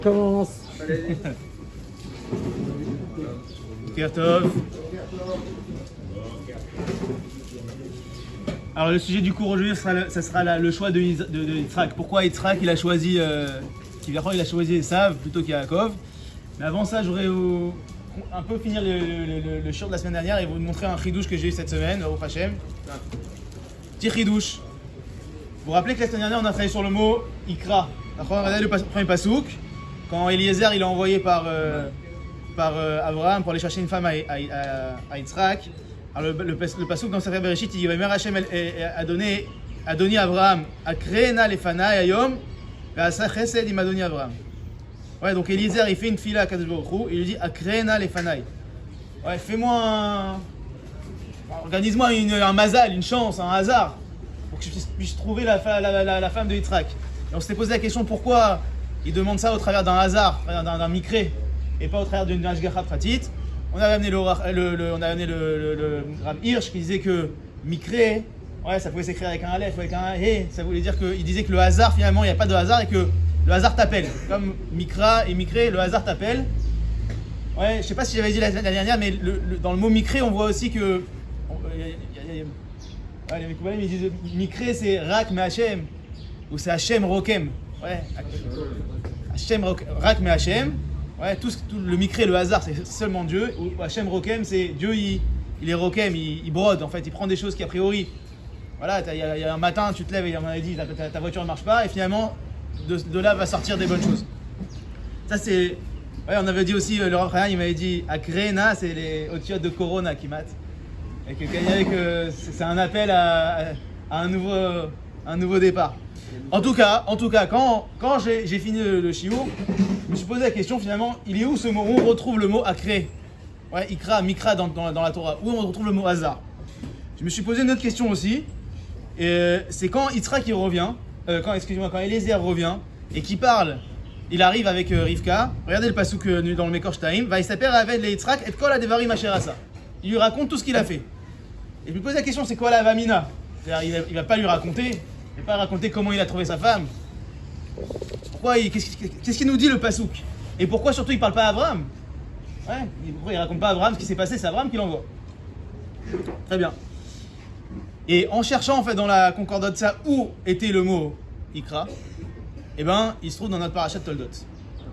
Commence. Kertov. Alors le sujet du cours aujourd'hui, ça sera le choix de Yitzhak. Pourquoi Yitzhak il a choisi Esav plutôt qu'Yaakov. Mais avant ça, j'aurais un peu finir le shiur de la semaine dernière et vous montrer un chidouche que j'ai eu cette semaine, au Hachem. Petit chidouche. Vous vous rappelez que la semaine dernière, on a travaillé sur le mot Ikra. Regardez le premier pasouk. Quand Eliezer il est envoyé par Abraham pour aller chercher une femme à Yitzhak. Alors le pasouk dans Sefer Bereshit, il dit Vayomer Hashem a donné à Abraham Akreena lefanai ayom ve'asa chesed im adoni Abraham. Ouais, donc Eliezer il fait une fila à Kadosh Baruch Hu, il lui dit Akreena lefanai. Ouais, organise-moi un mazal, une chance, un hasard pour que je puisse trouver la femme de Yitzhak. Et on s'était posé la question pourquoi il demande ça au travers d'un hasard, d'un mikré, et pas au travers d'une ashgacha pratit. On avait amené le Rav Hirsch qui disait que mikré, ouais, ça pouvait s'écrire avec un aleph ou avec un hé, ça voulait dire qu'il disait que le hasard finalement il n'y a pas de hasard et que le hasard t'appelle. Comme mikra et mikré, le hasard t'appelle. Ouais, je sais pas si j'avais dit la dernière, mais dans le mot mikré on voit aussi que les Mekoubalim ils disent mikré c'est rak me Hashem ou c'est Hashem rokem. Ouais, Hashem rak me Hashem. Ouais, tout le mikré, le hasard, c'est seulement Dieu. Ou Hashem rokem, c'est Dieu, il est rokem, il brode en fait, il prend des choses qui a priori. Voilà, il y a un matin, tu te lèves et on m'avait dit ta voiture ne marche pas, et finalement, de là va sortir des bonnes choses. Ça c'est. Ouais, on avait dit aussi, le Rav Chaim, il m'avait dit Akrena, c'est les otiotes de Corona qui matent. Et que c'est un appel à un nouveau départ. En tout cas, quand j'ai fini le shiur, je me suis posé la question finalement, il est où ce mot? Où on retrouve le mot akre? Ouais, ikra, mikra dans la Torah. Où on retrouve le mot hasard? Je me suis posé une autre question aussi. C'est quand Yitzhak il revient, quand Eliezer revient et qu'il parle, il arrive avec Rivka. Regardez le pasuk dans le Mekor Shtaim. Va il s'appelle avec les Yitzhak et kol hadevarim asher asa. Il lui raconte tout ce qu'il a fait. Et je me pose la question, c'est quoi la vamina? C'est-à-dire, il va pas lui raconter. Il va pas raconter comment il a trouvé sa femme. Pourquoi qu'est-ce qu'il nous dit le pasouk? Et pourquoi surtout il parle pas à Abraham? Ouais, pourquoi il raconte pas à Abraham ce qui s'est passé? C'est Abraham qui l'envoie. Très bien. Et en cherchant en fait dans la concordate ça où était le mot Ikra, eh ben il se trouve dans notre parashat Toldot.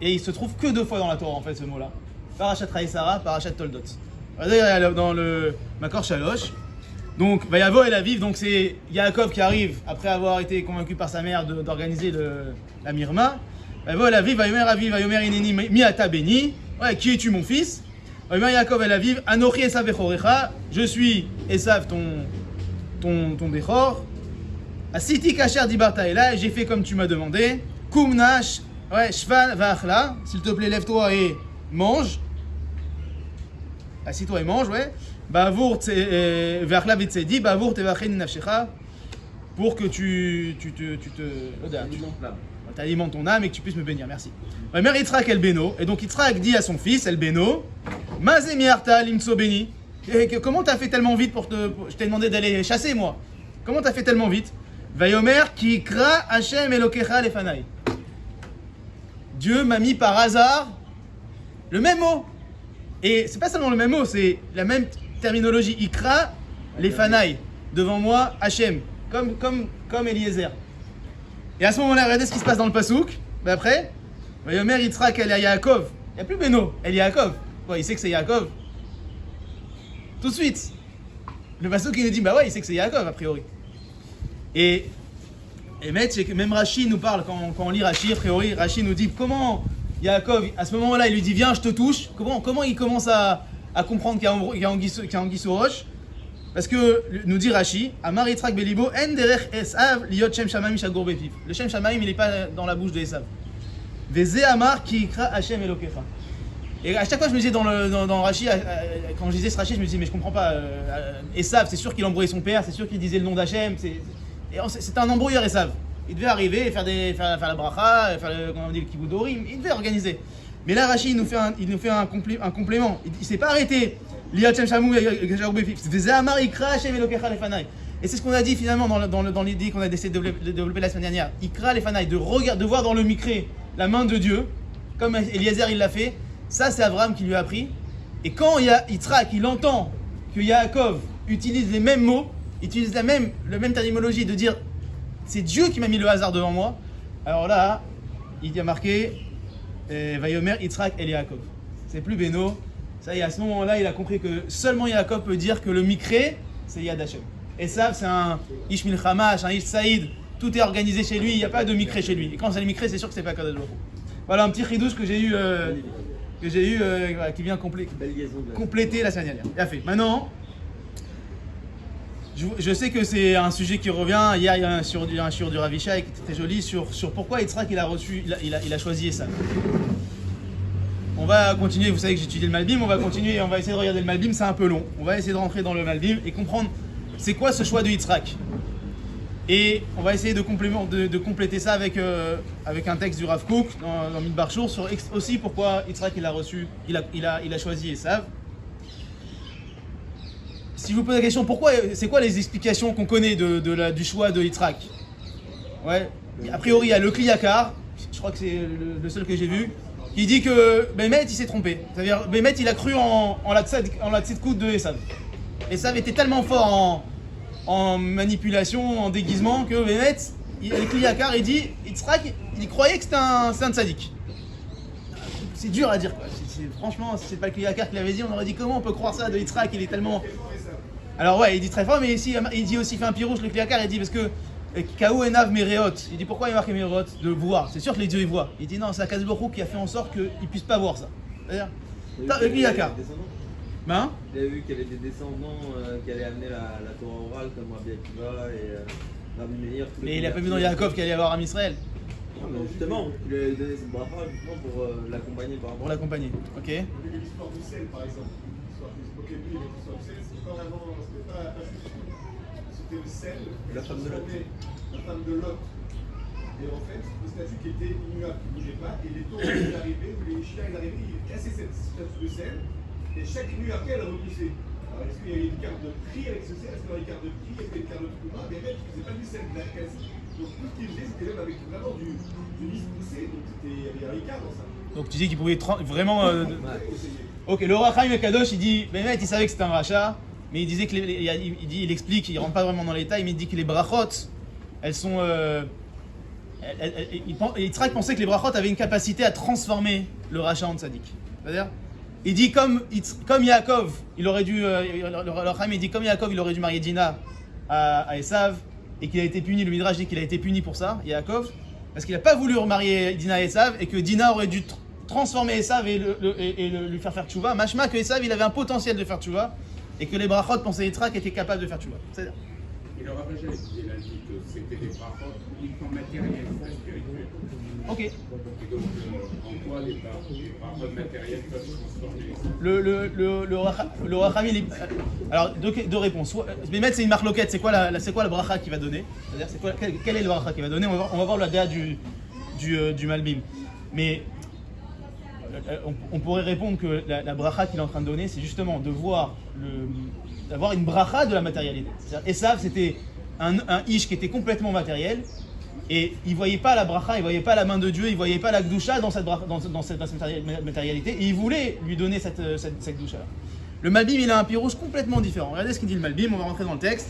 Et il se trouve que 2 fois dans la Torah en fait ce mot-là. Parashat Raïsara, parashat Toldot. Regardez dans le Makor Shalosh. Donc, Vayavo et la vive, donc c'est Yaakov qui arrive après avoir été convaincu par sa mère d'organiser la Mirma. Vayavo et la vive, Vayomer Aviv, Vayomer Ineni Miata Beni. Ouais, qui es-tu mon fils? Vayomer Yaakov et la vive, Anochi Esav Bechorecha. Je suis Esav ton Bechor. Asiti Kasher Dibarta Ela, j'ai fait comme tu m'as demandé. Kumnash, ouais, Shvan Vachla. S'il te plaît, lève-toi et mange. Assis-toi et mange, ouais. Bavour vers la vitsedi, bavour tevachin nafshecha, pour que tu alimentes ton âme et que tu puisses me bénir. Merci. Ma mère Yitzhak el Beno, et donc Yitzhak dit à son fils el Beno, Mazé miarta limtso beni. Comment t'as fait tellement vite je t'ai demandé d'aller chasser moi. Comment t'as fait tellement vite? Vayomer ki kra Hashem elokecha lefanai. Dieu m'a mis par hasard le même mot. Et c'est pas seulement le même mot, c'est la même terminologie. Ikra, les fanaï, devant moi, Hachem, comme Eliezer. Et à ce moment-là, regardez ce qui se passe dans le pasouk. Ben après, Vayomer Yitzhak el Yaakov. Il n'y a plus Beno, el Yaakov. Ouais, il sait que c'est Yaakov. Tout de suite. Le pasouk il nous dit, bah ouais, il sait que c'est Yaakov a priori. Et même Rashi nous parle, quand on lit Rashi, a priori, Rashi nous dit comment Yaakov, à ce moment-là, il lui dit viens, je te touche. Comment il commence à comprendre qu'il y a anguille sous roche? Parce que, nous dit Rashi, Amar Yitzhak Belibo, En derech Esav liot Shem Shamaim shagur bepiv. Le Shem Shamaim, il n'est pas dans la bouche de Esav. Veze Amar ki ikra Hashem Elokecha. Et à chaque fois, je me disais dans Rashi, quand je disais ce Rashi, je me disais mais je comprends pas. Esav, c'est sûr qu'il embrouillait son père, c'est sûr qu'il disait le nom d'Hachem. C'était un embrouilleur Esav. Il devait arriver et faire la bracha, comment on dit, le kiboudorim, il devait organiser. Mais là, Rashi, il nous fait un complément. Il ne s'est pas arrêté. Et c'est ce qu'on a dit finalement dans l'idée qu'on a essayé de développer la semaine dernière. Ikra les fanaï, de voir dans le mikré la main de Dieu. comme Eliezer il l'a fait, ça c'est Abraham qui lui a appris. Et quand Yitzhak il entend que Yaakov utilise les mêmes mots, utilise la même terminologie de dire c'est Dieu qui m'a mis le hasard devant moi, alors là, il y a marqué Vayomer Yitzhak El Yaakov. C'est plus Beno. Ça y est, à ce moment-là, il a compris que seulement Yaakov peut dire que le Mikré, c'est Yad Hashem. Et ça, c'est un Ish Milchamash, un Ish Saïd. Tout est organisé chez lui, il n'y a pas de Mikré chez lui. Et quand c'est le Mikré, c'est sûr que c'est pas Kadosh Baruch Hu. Voilà un petit chidouche que j'ai eu, qui vient compléter la semaine dernière. Bien fait. Maintenant, je sais que c'est un sujet qui revient. Hier, il y a un shiur du Rav Yishai qui était très joli sur pourquoi Yitzhak il a choisi ça. On va continuer, vous savez que j'ai étudié le Malbim, on va continuer, on va essayer de regarder le Malbim, c'est un peu long. On va essayer de rentrer dans le Malbim et comprendre c'est quoi ce choix de Yitzhak. Et on va essayer de compléter ça avec un texte du Rav Kook dans Midbar Shur sur aussi pourquoi Yitzhak il a choisi Esav. Si je vous pose la question, c'est quoi les explications qu'on connaît du choix de Yitzhak? Ouais, a priori il y a le Kliyakar, je crois que c'est le seul que j'ai vu, qui dit que Bémet il s'est trompé. C'est-à-dire Bémet il a cru en la tzedkout de Esav. Esav était tellement fort en manipulation, en déguisement, que Bémet, le Kliyakar, il dit Yitzhak, il croyait que c'était un tzaddik. C'est dur à dire quoi. Franchement, si c'est pas le Kliyakar qui l'avait dit, on aurait dit comment on peut croire ça de Yitzhak, il est tellement. Alors ouais, il dit très fort, mais ici il dit aussi fait un pirouche le Kliyakar, il dit parce que Kaou Enav Mereot, il dit pourquoi il marque Mereot de voir. C'est sûr que les dieux ils voient. Il dit non, c'est Akadosh Baruch Hu qui a fait en sorte qu'ils puissent pas voir ça. C'est-à-dire, le Kliyakar. Ben il avait vu qu'il y avait des descendants qui allaient amener la Torah orale comme Rabbi Akiva et Rabbi Meir. Mais il a pas vu dans Yaakov qu'il allait y avoir un Israël. Non, mais justement, il lui a donné cette bracha justement pour l'accompagner par rapport. Pour l'accompagner, ok. L'histoire du sel par exemple. L'histoire du sel, c'était pas vraiment. C'était le sel. La femme de Lot. La femme de Lot. Et en fait, le statut qui était immuable, qui ne bougeait pas, et les taureaux qui arrivaient, ou les chiens ils arrivaient, ils cassaient cette statue de sel. Et chaque nuit après, elle repoussait. Alors, est-ce qu'il y avait une carte de prix avec ce sel? Est-ce qu'il y avait une carte de prix? Est-ce qu'il y avait une carte de Trouma? Mais même, il ne faisait pas du sel, de la casse. Donc, tout ce qu'il faisait, c'était même avec vraiment du lys poussé. Donc, il y avait un écart dans ça. Donc, tu dis qu'il pouvait vraiment. Ok, le Racham Kadosh, il dit Bémet, il savait que c'était un rachat, mais il disait que. Il explique, il rentre pas vraiment dans les détails, mais il dit que les brachot, elles sont. Yitzhak pensait que les brachot avaient une capacité à transformer le rachat en tzaddik. C'est-à-dire, il dit comme Yaakov, il aurait dû, le Racham il dit comme Yaakov, il aurait dû marier Dina à Esav et qu'il a été puni. Le Midrash dit qu'il a été puni pour ça, Yaakov, parce qu'il n'a pas voulu remarier Dina à Esav et que Dina aurait dû transformer Esav et lui faire tchouva. Mashma que Esav il avait un potentiel de faire tchouva et que les brachot pensaient Yitzhak était capable de faire tchouva. C'est-à-dire. Et le Rav Yishai, il a dit que c'était des brachot uniquement matériels, pas spirituels. Ok. Et donc, en quoi les brachot matériels peuvent transformer Le Racham, alors deux réponses. Bémet, c'est une marloquette. C'est quoi le bracha qu'il va donner? C'est-à-dire, quel est le bracha qu'il va donner? On va voir la déa du Malbim. Mais on pourrait répondre que la bracha qu'il est en train de donner, c'est justement d'avoir une bracha de la matérialité. C'est-à-dire, Esav, c'était un ish qui était complètement matériel. Et il ne voyait pas la bracha, il ne voyait pas la main de Dieu, il ne voyait pas la gdoucha dans cette matérialité. Et il voulait lui donner cette gdoucha-là. Le Malbim, il a un pirouche complètement différent. Regardez ce qu'il dit le Malbim, on va rentrer dans le texte.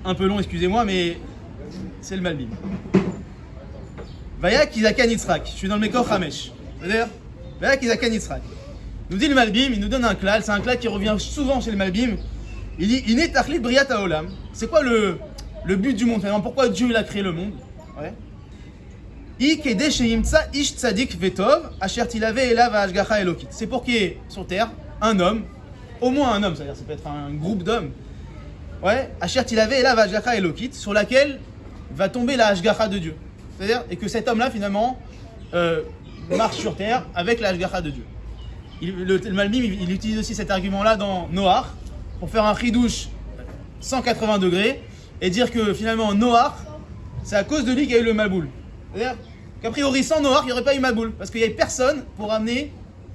Un peu long, excusez-moi, mais c'est le Malbim. Vayak Izakan Yitzhak. Je suis dans le Mekor Hamesh. C'est-à-dire, Vayak Izakan Yitzhak. Nous dit le Malbim, il nous donne un klal, c'est un klal qui revient souvent chez le Malbim. Il dit Iné Tachlit Briat Haolam. C'est quoi le but du monde, finalement, pourquoi Dieu il a créé le monde? Ouais. C'est pour qu'il y ait sur terre un homme, au moins un homme, c'est-à-dire ça peut être un groupe d'hommes, ouais, sur laquelle va tomber la Hashgacha de Dieu. C'est-à-dire, et que cet homme-là, finalement, marche sur terre avec la Hashgacha de Dieu. Le Malbim, il utilise aussi cet argument-là dans Noach, pour faire un chidouche 180 degrés, et dire que finalement Noach, c'est à cause de lui qu'il y a eu le Maboul. C'est-à-dire qu'a priori sans Noach, il n'y aurait pas eu Maboul, parce qu'il n'y avait personne pour amener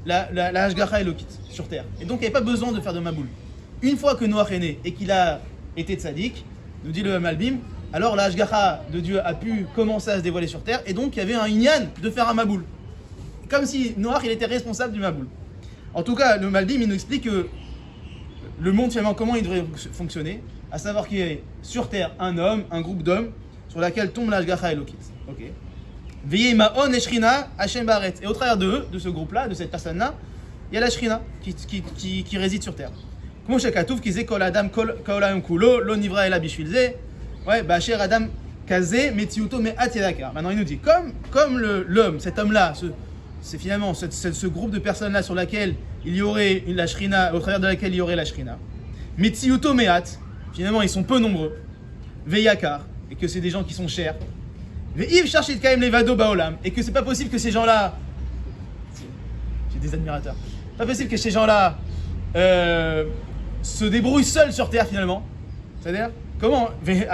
la Hashgacha Elokit sur terre. Et donc il n'y avait pas besoin de faire de Maboul. Une fois que Noach est né et qu'il a été tzaddik, nous dit le Malbim, alors la Hashgacha de Dieu a pu commencer à se dévoiler sur terre, et donc il y avait un inyan de faire un Maboul. comme si Noach il était responsable du Maboul. En tout cas, le Malbim il nous explique que le monde finalement comment il devrait fonctionner, à savoir qu'il y ait sur terre un homme, un groupe d'hommes sur laquelle tombe l'Ashgacha Elokit. Ok. Veillez Ma'on et Shrina Hashem Baret. Et au travers d'eux, de ce groupe-là, de cette personne-là, il y a la Shrina qui réside sur terre. Comme Shekatouf qui disait Kol Adam Kol Olam Kulo Lo Nivra Ela Bishvilze. Ouais, Ba'asher Adam Kazé Metziuto Me'at Yedakar. Maintenant il nous dit comme l'homme, cet homme-là, c'est finalement ce groupe de personnes-là sur laquelle il y aurait la Shrina, au travers de laquelle il y aurait la Shrina. Metziuto Me'at, finalement ils sont peu nombreux. Ve'yakar, et que c'est des gens qui sont chers. Ve'iv Sharshit Kaim Levado Baolam, et que c'est pas possible que ces gens-là, j'ai des admirateurs, pas possible que ces gens-là se débrouillent seuls sur terre finalement. C'est-à-dire comment? Et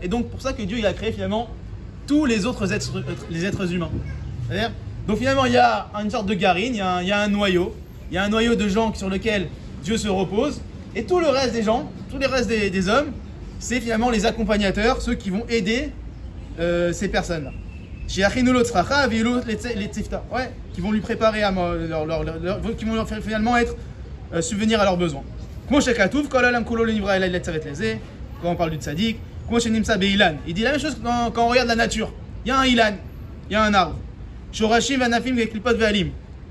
donc pour ça que Dieu il a créé finalement tous les autres êtres humains. C'est-à-dire, donc finalement il y a une sorte de garine, il y a un noyau de gens sur lequel Dieu se repose, et tout le reste des gens, tout le reste des hommes, c'est finalement les accompagnateurs, ceux qui vont aider ces personnes-là. Ouais, qui vont lui préparer à qui vont finalement être subvenir à leurs besoins. Quand on parle du tzaddik, il dit la même chose quand on regarde la nature. Il y a un ilan, il y a un arbre.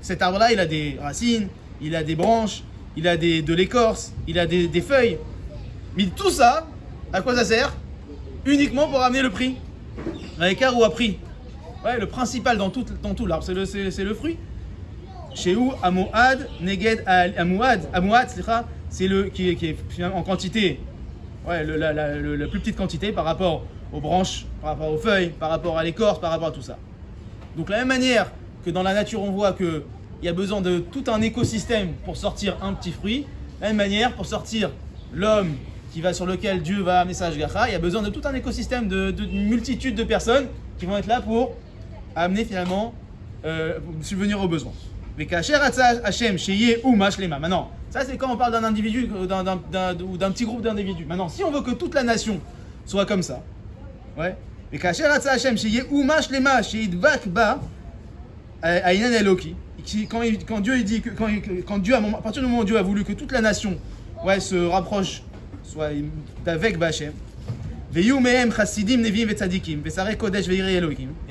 Cet arbre-là, il a des racines, il a des branches, il a de l'écorce, il a des feuilles. Mais tout ça, à quoi ça sert? Uniquement pour amener le prix. L'écart ou à prix. Ouais, le principal dans tout l'arbre, c'est le fruit. Chez où Amouad, Neged, Amouad, c'est le qui est finalement en quantité, ouais, la plus petite quantité par rapport aux branches, par rapport aux feuilles, par rapport à l'écorce, par rapport à tout ça. Donc, de la même manière que dans la nature, on voit qu'il y a besoin de tout un écosystème pour sortir un petit fruit, de la même manière, pour sortir l'homme sur lequel Dieu va amener sa Ashgacha, il y a besoin de tout un écosystème de multitude de personnes qui vont être là pour amener finalement, subvenir aux besoins. Maintenant, ça c'est quand on parle d'un individu ou d'un petit groupe d'individus. Maintenant, si on veut que toute la nation soit comme ça, ouais. Quand Dieu dit que à partir du moment où Dieu a voulu que toute la nation, ouais, se rapproche, soit avec Bachem, et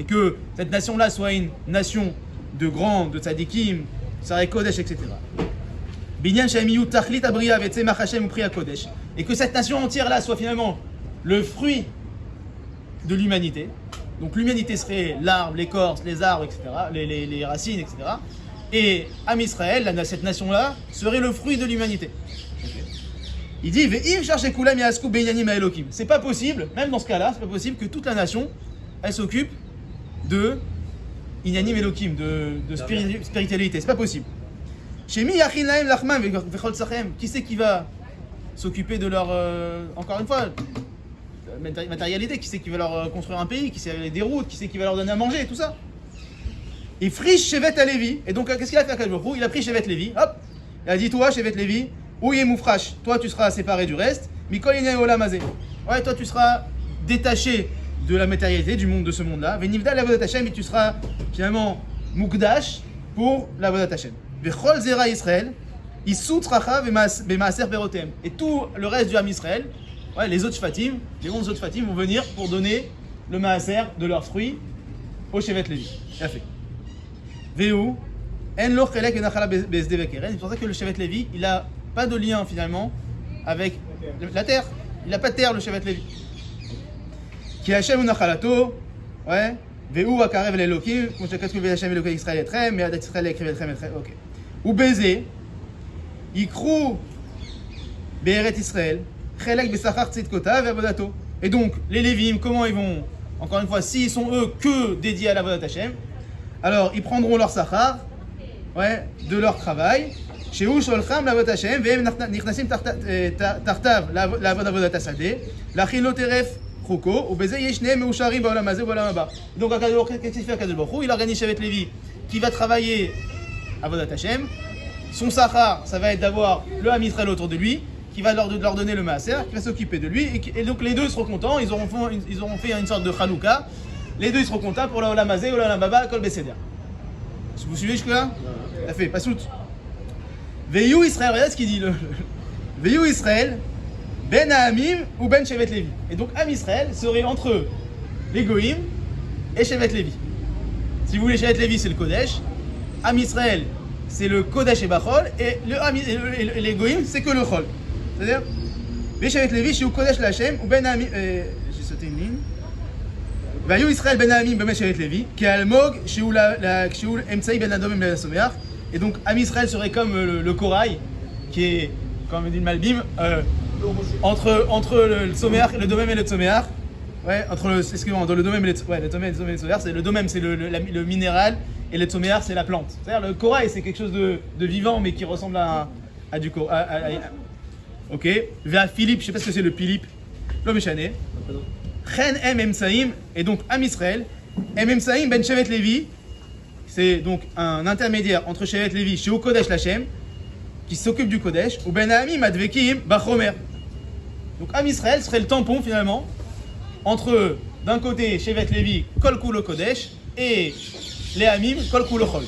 que cette nation-là soit une nation de grands, de tzadikim, Sareh Kodesh, etc. Et que cette nation entière-là soit finalement le fruit de l'humanité. Donc l'humanité serait l'arbre, l'écorce, les arbres, etc., les racines, etc. Et Am Israël, cette nation-là, serait le fruit de l'humanité. Il dit, c'est pas possible, même dans ce cas-là, c'est pas possible que toute la nation, elle s'occupe de Inyanim Elokim, de spiritualité, c'est pas possible. Qui c'est qui va s'occuper de leur, encore une fois, matérialité, qui c'est qui va leur construire un pays, qui c'est des routes, qui c'est qui va leur donner à manger, tout ça. Il friche Shevet à Lévi, et donc qu'est-ce qu'il a fait à Kadjbourou? Il a pris Shevet Lévi, hop, il a dit toi Shevet Lévi, ou Yemoufrash, toi tu seras séparé du reste, Mikol Olamazé, ouais, toi tu seras détaché de la matérialité, du monde de ce monde-là, Venivda la Vodat Hashem, et tu seras finalement Mukdash pour la Vodat Hashem. Vechol Zera Israël, Issout Racha Bemaaser Berotem, et tout le reste du Ham Israël, ouais, les autres Shvatim, les 11 autres Shvatim vont venir pour donner le Maaser de leurs fruits au Shevet Lévi. Il a fait. Veu, En Lo Chelek et Nachala Besde Vekeren, c'est pour ça que le Shevet Lévi, il a pas de lien finalement avec la terre. Il n'a pas de terre, le Shevet Lévi. Qui Hashem Unachalato, ouais, Veu Akarev l'Elokim, comme je te dis que Hashem Elokim Israël est très, mais Adat Israël est écrit très, ok. Ou baiser, Ikrou Be'eret Israël, Chelek Besachar Tzidkota Ve'avodato. Et donc, les Lévim, comment ils vont, encore une fois, s'ils sont eux que dédiés à la Vodat Hashem, alors ils prendront leur Sachar, ouais, de leur travail. Chez où Sholcham la Vodat Hashem, Ve'em Nichnasim Tartav la Vodat Hasadeh, la Chiloteref Choko, ou Baiser Yeshne Meusharim Baolam Hazeh Baolam Haba. Donc, qu'est-ce qu'il fait à Kadosh Baruch Hu? Il organise Shevet Lévi qui va travailler à Vodat Hashem. Son Sachar, ça va être d'avoir le Ham Israël autour de lui, qui va leur donner le Maaser, qui va s'occuper de lui, et donc les deux seront contents, ils auront fait une sorte de Chalouka, les deux ils seront contents pour la Olam Hazeh, Olam Haba, Kol Beseder. Vous suivez jusque-là? Ça fait, pas soute. Veillou Israël, regarde ce qu'il dit. Veillou Israël, Ben Hamim ou Ben Shevet Levi. Et donc, Am Israël serait entre les Goïm et Shevet Levi. Si vous voulez, Shevet Levi, c'est le Kodesh. Am Israël, c'est le Kodesh et Bachol. Et les Goïm, c'est que le Chol. C'est-à-dire, les Shevet Levi, chez Kodesh Lachem ou Ben Hamim. J'ai sauté une ligne. Veillou Israël, Ben Hamim, Ben Shevet Levi, qui est Almog, chez Emtsai, Ben Adom, Ben Someach. Et donc, Am Israël serait comme le corail, qui est, comme dit le Malbim, entre le Tzomeach, le Domem et le Tzomeach. Ouais, excusez-moi, dans le Domem et le Tzomeach, le Tzomeach, c'est le Domem, c'est le minéral, et le Tzomeach, c'est la plante. C'est-à-dire, le corail, c'est quelque chose de vivant, mais qui ressemble à du corail. Ok. Vers Philippe, je sais pas ce que c'est le Philippe. L'homme échané. Chen Em Emsaïm, et donc Am Israël. Em Emsaïm, Ben Shevet Levi. C'est donc un intermédiaire entre Shevet Levi, chez Kodesh Lachem, qui s'occupe du Kodesh, ou Ben Hamim Advekim Bachomer. Donc Am Israël serait le tampon finalement entre d'un côté Shevet Levi Kol Kulo Kodesh et les Hamim Kol Kulo Chol.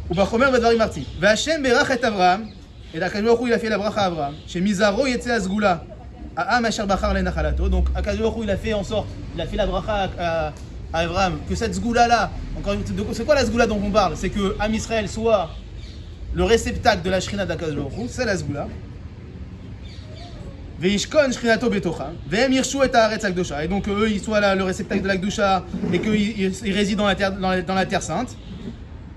Ou Bachomer Vadvarim Marti. V'Hashem Berach et Avraham, et l'Akadosh Baruch Hu il a fait la bracha à Avraham. Chez Mizaro Yetze Azgula Ha'am Asher Bachar Lenachalato. Donc Akadosh Baruch Hu il a fait en sorte, il a fait la bracha à Avraham, que cette zgoula là, encore une fois, c'est quoi la zgoula dont on parle? C'est que Am Israël soit le réceptacle de la Shrina d'Akadosh Baruch Hu, c'est la zgoula. Veishkon Shrinato Betocha, vehem yirshu et haaretz hakdosha. Et donc eux ils soient là, le réceptacle de l'Akdosha et qu'ils résident dans la terre sainte.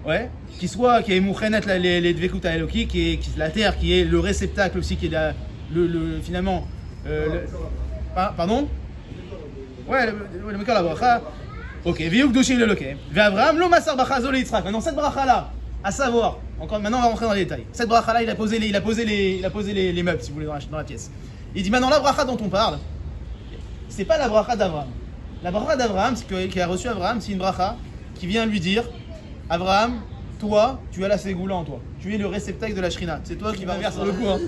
Ouais. Qui est mouchenet les dvekut haeloki, qui est la terre, qui est le réceptacle aussi, qui est finalement. Pardon? Ouais, le Mekar la bracha. Ok, Viyuk Doshim le Lokem. Avraham lo masar bracha zo le Yitzhak. Maintenant, cette bracha là, à savoir, maintenant on va rentrer dans les détails. Cette bracha là, il a posé les meubles, si vous voulez, dans la pièce. Il dit maintenant, la bracha dont on parle, c'est pas la bracha d'Avraham. La bracha d'Avraham, qui a reçu Avraham, c'est une bracha qui vient lui dire Avraham, toi, tu as la ségoula en toi. Tu es le réceptacle de la Shrina. C'est toi qui vas faire sur le coup. Hein.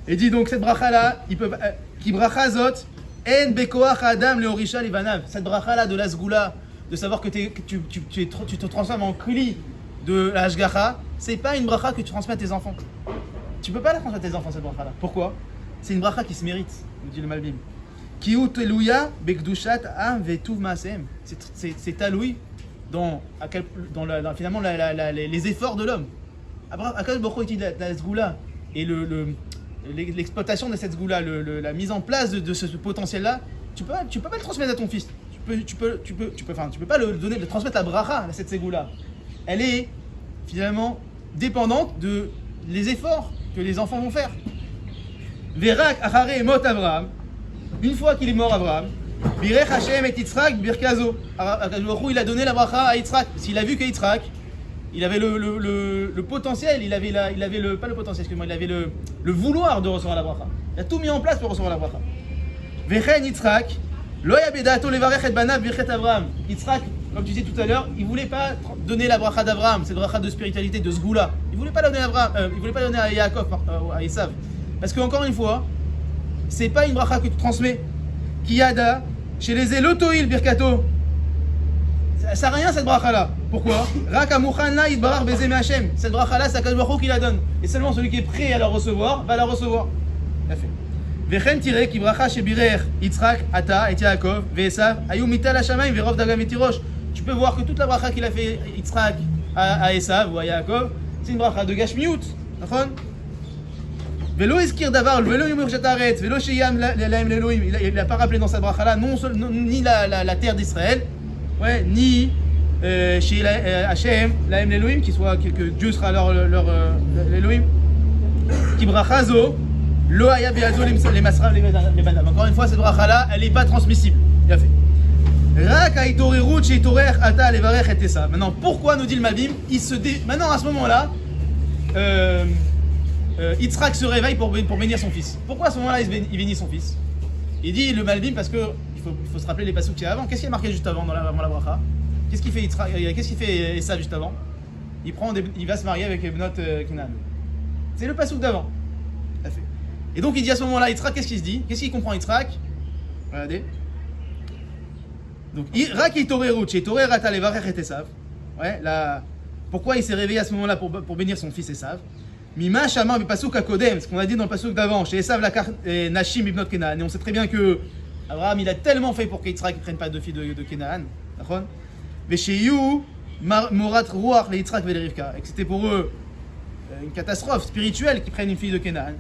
Et dit donc, cette bracha là, qui bracha zot. En bekoach adam le orisha livanav. Cette bracha là de la sgoula, de savoir que tu te transformes en kli de la hashgacha, c'est pas une bracha que tu transmets à tes enfants. Tu peux pas la transmettre à tes enfants cette bracha là. Pourquoi? C'est une bracha qui se mérite, nous dit le Malbim. Ki uteluya bekdushat am vetuv maasem. C'est taloui dans finalement les efforts de l'homme. Akadosh Baruch Hu utilise la sgoula et l'exploitation de cette zgoula, la mise en place de ce potentiel-là, tu peux pas le transmettre à ton fils. Tu peux pas le transmettre la bracha à cette zgoula. Elle est finalement dépendante de les efforts que les enfants vont faire. Verak achare mot Avraham. Une fois qu'il est mort Avraham, birech Hashem et Yitzhak birkazo. Il a donné la bracha à Yitzhak. S'il a vu que Yitzhak, il avait le potentiel, il avait pas le potentiel, excuse-moi, il avait le vouloir de recevoir la bracha. Il a tout mis en place pour recevoir la bracha. Vechen Yitzhak, lo yabedato levarech et banav birchet Avraham. Yitzhak, comme tu disais tout à l'heure, il voulait pas donner la bracha d'Avraham, cette bracha de spiritualité, de sgoula. Il voulait pas la donner à Avraham, il voulait pas la donner à Yaakov, à Esav. Parce que encore une fois, c'est pas une bracha que tu transmets. Kiyada, chez les Elotoil birkato. Ça sert à rien cette bracha là. Pourquoi? Cette bracha là, c'est Akadosh Baruch Hu qui la donne. Et seulement celui qui est prêt à la recevoir va la recevoir. Vechen tiré qui bracha chez Birer, Yitzhak, Ata et Yaakov, Ve'esav, Ayou mital Hashamayim, Verov Dagam et Tirosh. Tu peux voir que toute la bracha qu'il a fait Yitzhak à Esav ou à Yaakov, c'est une bracha de Gashmiut. D'accord? Velo iskir davar, velo yumur shataret, velo sheyam laem leloim. Il n'a pas rappelé dans cette bracha là ni la terre d'Israël. Ouais, ni chez Hachem, laem l'Elohim, que Dieu sera leur l'Elohim. Qui brachazo, lo haya beazo les masra les banav. Encore une fois, cette bracha là, elle n'est pas transmissible. Bien fait. Rak aitorerut sheitorer ata levarech et ça. Maintenant, pourquoi nous dit le Malbim? Maintenant, à ce moment-là, Yitzhak se réveille pour bénir son fils. Pourquoi à ce moment-là il bénit son fils? Il dit le Malbim parce que il faut se rappeler les passouk qu'il y a avant. Qu'est-ce qui est marqué juste avant avant la bracha? Qu'est-ce qu'il fait Esav juste avant? Il va se marier avec Bnot Canaan. C'est le passouk d'avant. Et donc il dit à ce moment-là, Yitzhak, qu'est-ce qu'il se dit? Qu'est-ce qu'il comprend Yitzhak? Regardez. Donc, Rak Itoreru, Chetorer Rata Levarech et Esav. Ouais, là, pourquoi il s'est réveillé à ce moment-là pour bénir son fils Esav? Mima Shama Bepasuk Akodem, ce qu'on a dit dans le pasuk d'avant, chez Esav Lakar Nashim Ibnot Kenaan. Et on sait très bien que Abraham, il a tellement fait pour qu'Yitzhak ne prenne pas de filles de Kenaan. D'accord? Vesheyu Morat Ruach le Yitzhak Velerivka. Et que c'était pour eux une catastrophe spirituelle qu'ils prennent une fille de Kenaan.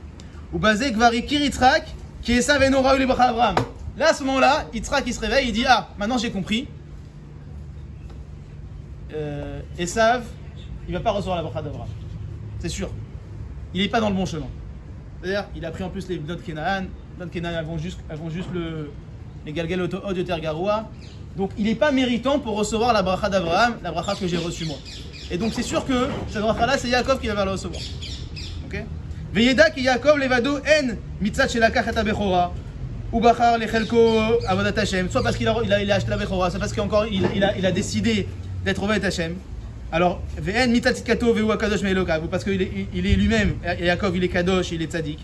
Ou basé Gvarikir Yitzhak, qui Esav et Nora Uli Abraham. Là, à ce moment-là, Yitzhak il se réveille, il dit ah, maintenant j'ai compris. Esav, il va pas recevoir la bracha d'Abraham. C'est sûr. Il n'est pas dans le bon chemin. C'est-à-dire, il a pris en plus les Bnot Kenaan. Les Bnot Kenaan, elles vont juste les Galgal Od de Tergaroua. Donc, il n'est pas méritant pour recevoir la bracha d'Abraham, la bracha que j'ai reçue moi. Et donc, c'est sûr que cette bracha-là, c'est Yaakov qui va la recevoir. Ok? Veyeda ki Yaakov levado en mitzat shelakach et abechora ou bachar lechelko avodat Hashem. Soit parce qu'il a acheté la bechora, soit parce qu'encore il a décidé d'être avodat Hashem. Alors, Ve'en mitzat tzidkato ve'u akadosh me'elokav, parce qu'il est lui-même, Yaakov il est kadosh, il est tzadik.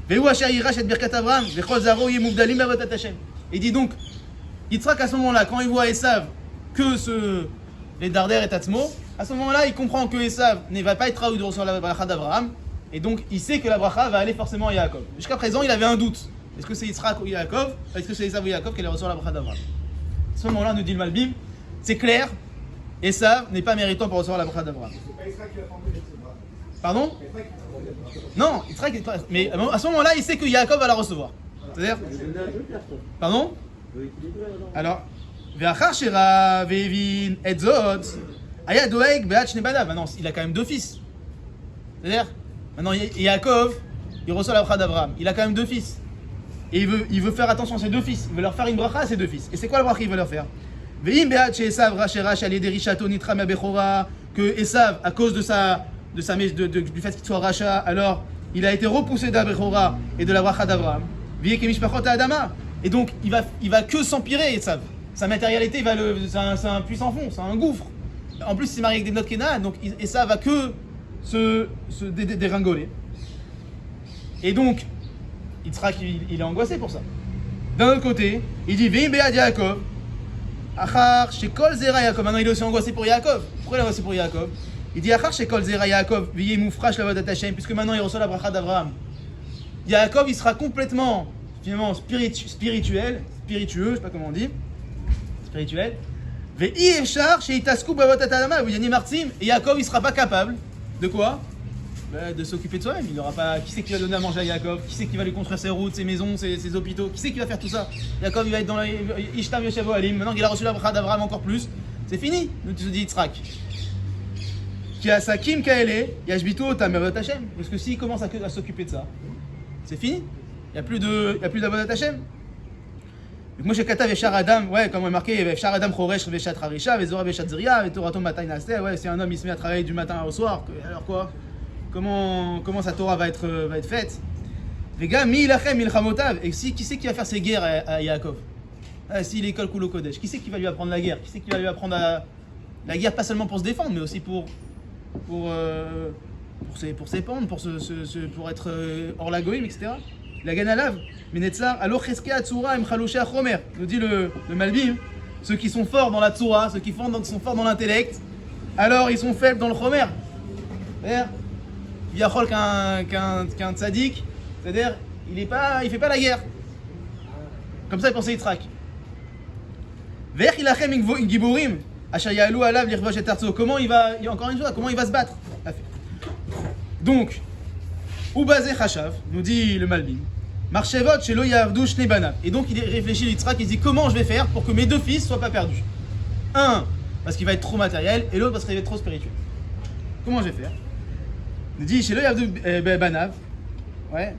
Ve'u asher yirash et birkat Avraham vechol zaro yeh muvdalim avodat Hashem. Il dit donc, Yitzhak à ce moment-là, quand il voit Esav que les Darder et Tatzmo, à ce moment-là, il comprend que Esav ne va pas être raoui de recevoir la bracha d'Abraham, et donc il sait que la bracha va aller forcément à Yaakov. Jusqu'à présent, il avait un doute. Est-ce que c'est Yitzhak ou Yaakov? Est-ce que c'est Esav ou Yaakov qui allait recevoir la bracha d'Abraham? À ce moment-là, nous dit le Malbim, c'est clair, Esav n'est pas méritant pour recevoir la bracha d'Abraham. C'est pas Israël qui a formé les Tzemra. Pardon? C'est Israël qui a formé les Tzemra. Non, Yitzhak, mais à ce moment-là, il sait que Yaakov va la recevoir. C'est-à-dire? Pardon? Alors, Ve'achar shera ve'evin et zot, aya doeg be'at shnei banav. Maintenant, il a quand même deux fils. C'est-à-dire, maintenant, Yaakov, il reçoit la bracha d'Abraham. Il a quand même deux fils. Et il veut faire attention à ses deux fils. Il veut leur faire une bracha à ses deux fils. Et c'est quoi la bracha qu'il veut leur faire? Ve'im be'at she'esav racherash al yedei rishato nitra me'abechora, que Esav, à cause du fait qu'il soit rachat, alors il a été repoussé d'Abechora et de la bracha d'Abraham. Ve'yeh kemishpachot ha'adama. Et donc, il va que s'empirer, Esav. Sa matérialité, c'est un puissant fond, c'est un gouffre. En plus, il s'est marié avec des Bnot Kenaan, donc Esav va que se déringoler. Et donc, Yitzhak, il est angoissé pour ça. D'un autre côté, il dit Ve'im be'ad Yaakov, achar shekol zera Yaakov. Maintenant, il est aussi angoissé pour Yaakov. Pourquoi il est angoissé pour Yaakov? Il dit achar shekol zera Yaakov, ve'yeh moufrash lavodat Hashem, puisque maintenant il reçoit la bracha d'Abraham. Yaakov, il sera complètement, finalement, spiritueux, je sais pas comment on dit, spirituel. Ve'hi efshar sheitasku bavotat adama, vous yani martim, et Yaakov, il sera pas capable de quoi? De s'occuper de soi-même. Il n'aura pas. Qui c'est qui va donner à manger à Yaakov? Qui c'est qui va lui construire ses routes, ses maisons, ses hôpitaux? Qui c'est qui va faire tout ça? Yaakov, il va être dans la Ishtam Yoshevo Alim. Maintenant qu'il a reçu la bracha d'Abraham encore plus, c'est fini. Nous te dis Yitzhak. Qui a Sakim Kaele, Yashbitu Otamerot Hashem. Parce que s'il commence à s'occuper de ça, c'est fini. Il n'y a plus d'Avodat Hashem. Donc moi j'ai Katav Eshar Adam, ouais, comme on a marqué, Eshar Adam Choresh Veshat Harisha, Vezora Veshat Zria, Vetorato Matay Naster, ouais, c'est un homme, il se met à travailler du matin au soir. Alors quoi? Comment sa Torah va être faite? Les gars, mi ilachem ilchamotav. Et qui c'est qui va faire ses guerres à Yaakov? S'il est Kol Kulo Kodesh, qui c'est qui va lui apprendre la guerre? Qui c'est qui va lui apprendre la guerre, pas seulement pour se défendre, mais aussi pour s'épandre, pour être hors la goïm, etc. La ganalav, Menetzar, alors Cheske Atzura em Chalouché Achomer, nous dit le Malbim, ceux qui sont forts dans la Tzura, ceux qui sont forts dans l'intellect, alors ils sont faibles dans le Chomer. C'est-à-dire, Yachol qu'un tzaddik, c'est-à-dire, il fait pas la guerre. Comme ça, il pensait Yitzhak. Vech ilachem in giborim, asher ya'alu alav lirvosh et arzo. Comment il va, encore une fois, comment il va se battre? Donc, Ubazé Chachav, nous dit le Malbim, Marchevot shelo yavdu shnei banav. Et donc il réfléchit Yitzhak, il dit comment je vais faire pour que mes deux fils soient pas perdus. Un, parce qu'il va être trop matériel, et l'autre parce qu'il va être trop spirituel. Comment je vais faire? Il dit shelo yavdu banav, ouais,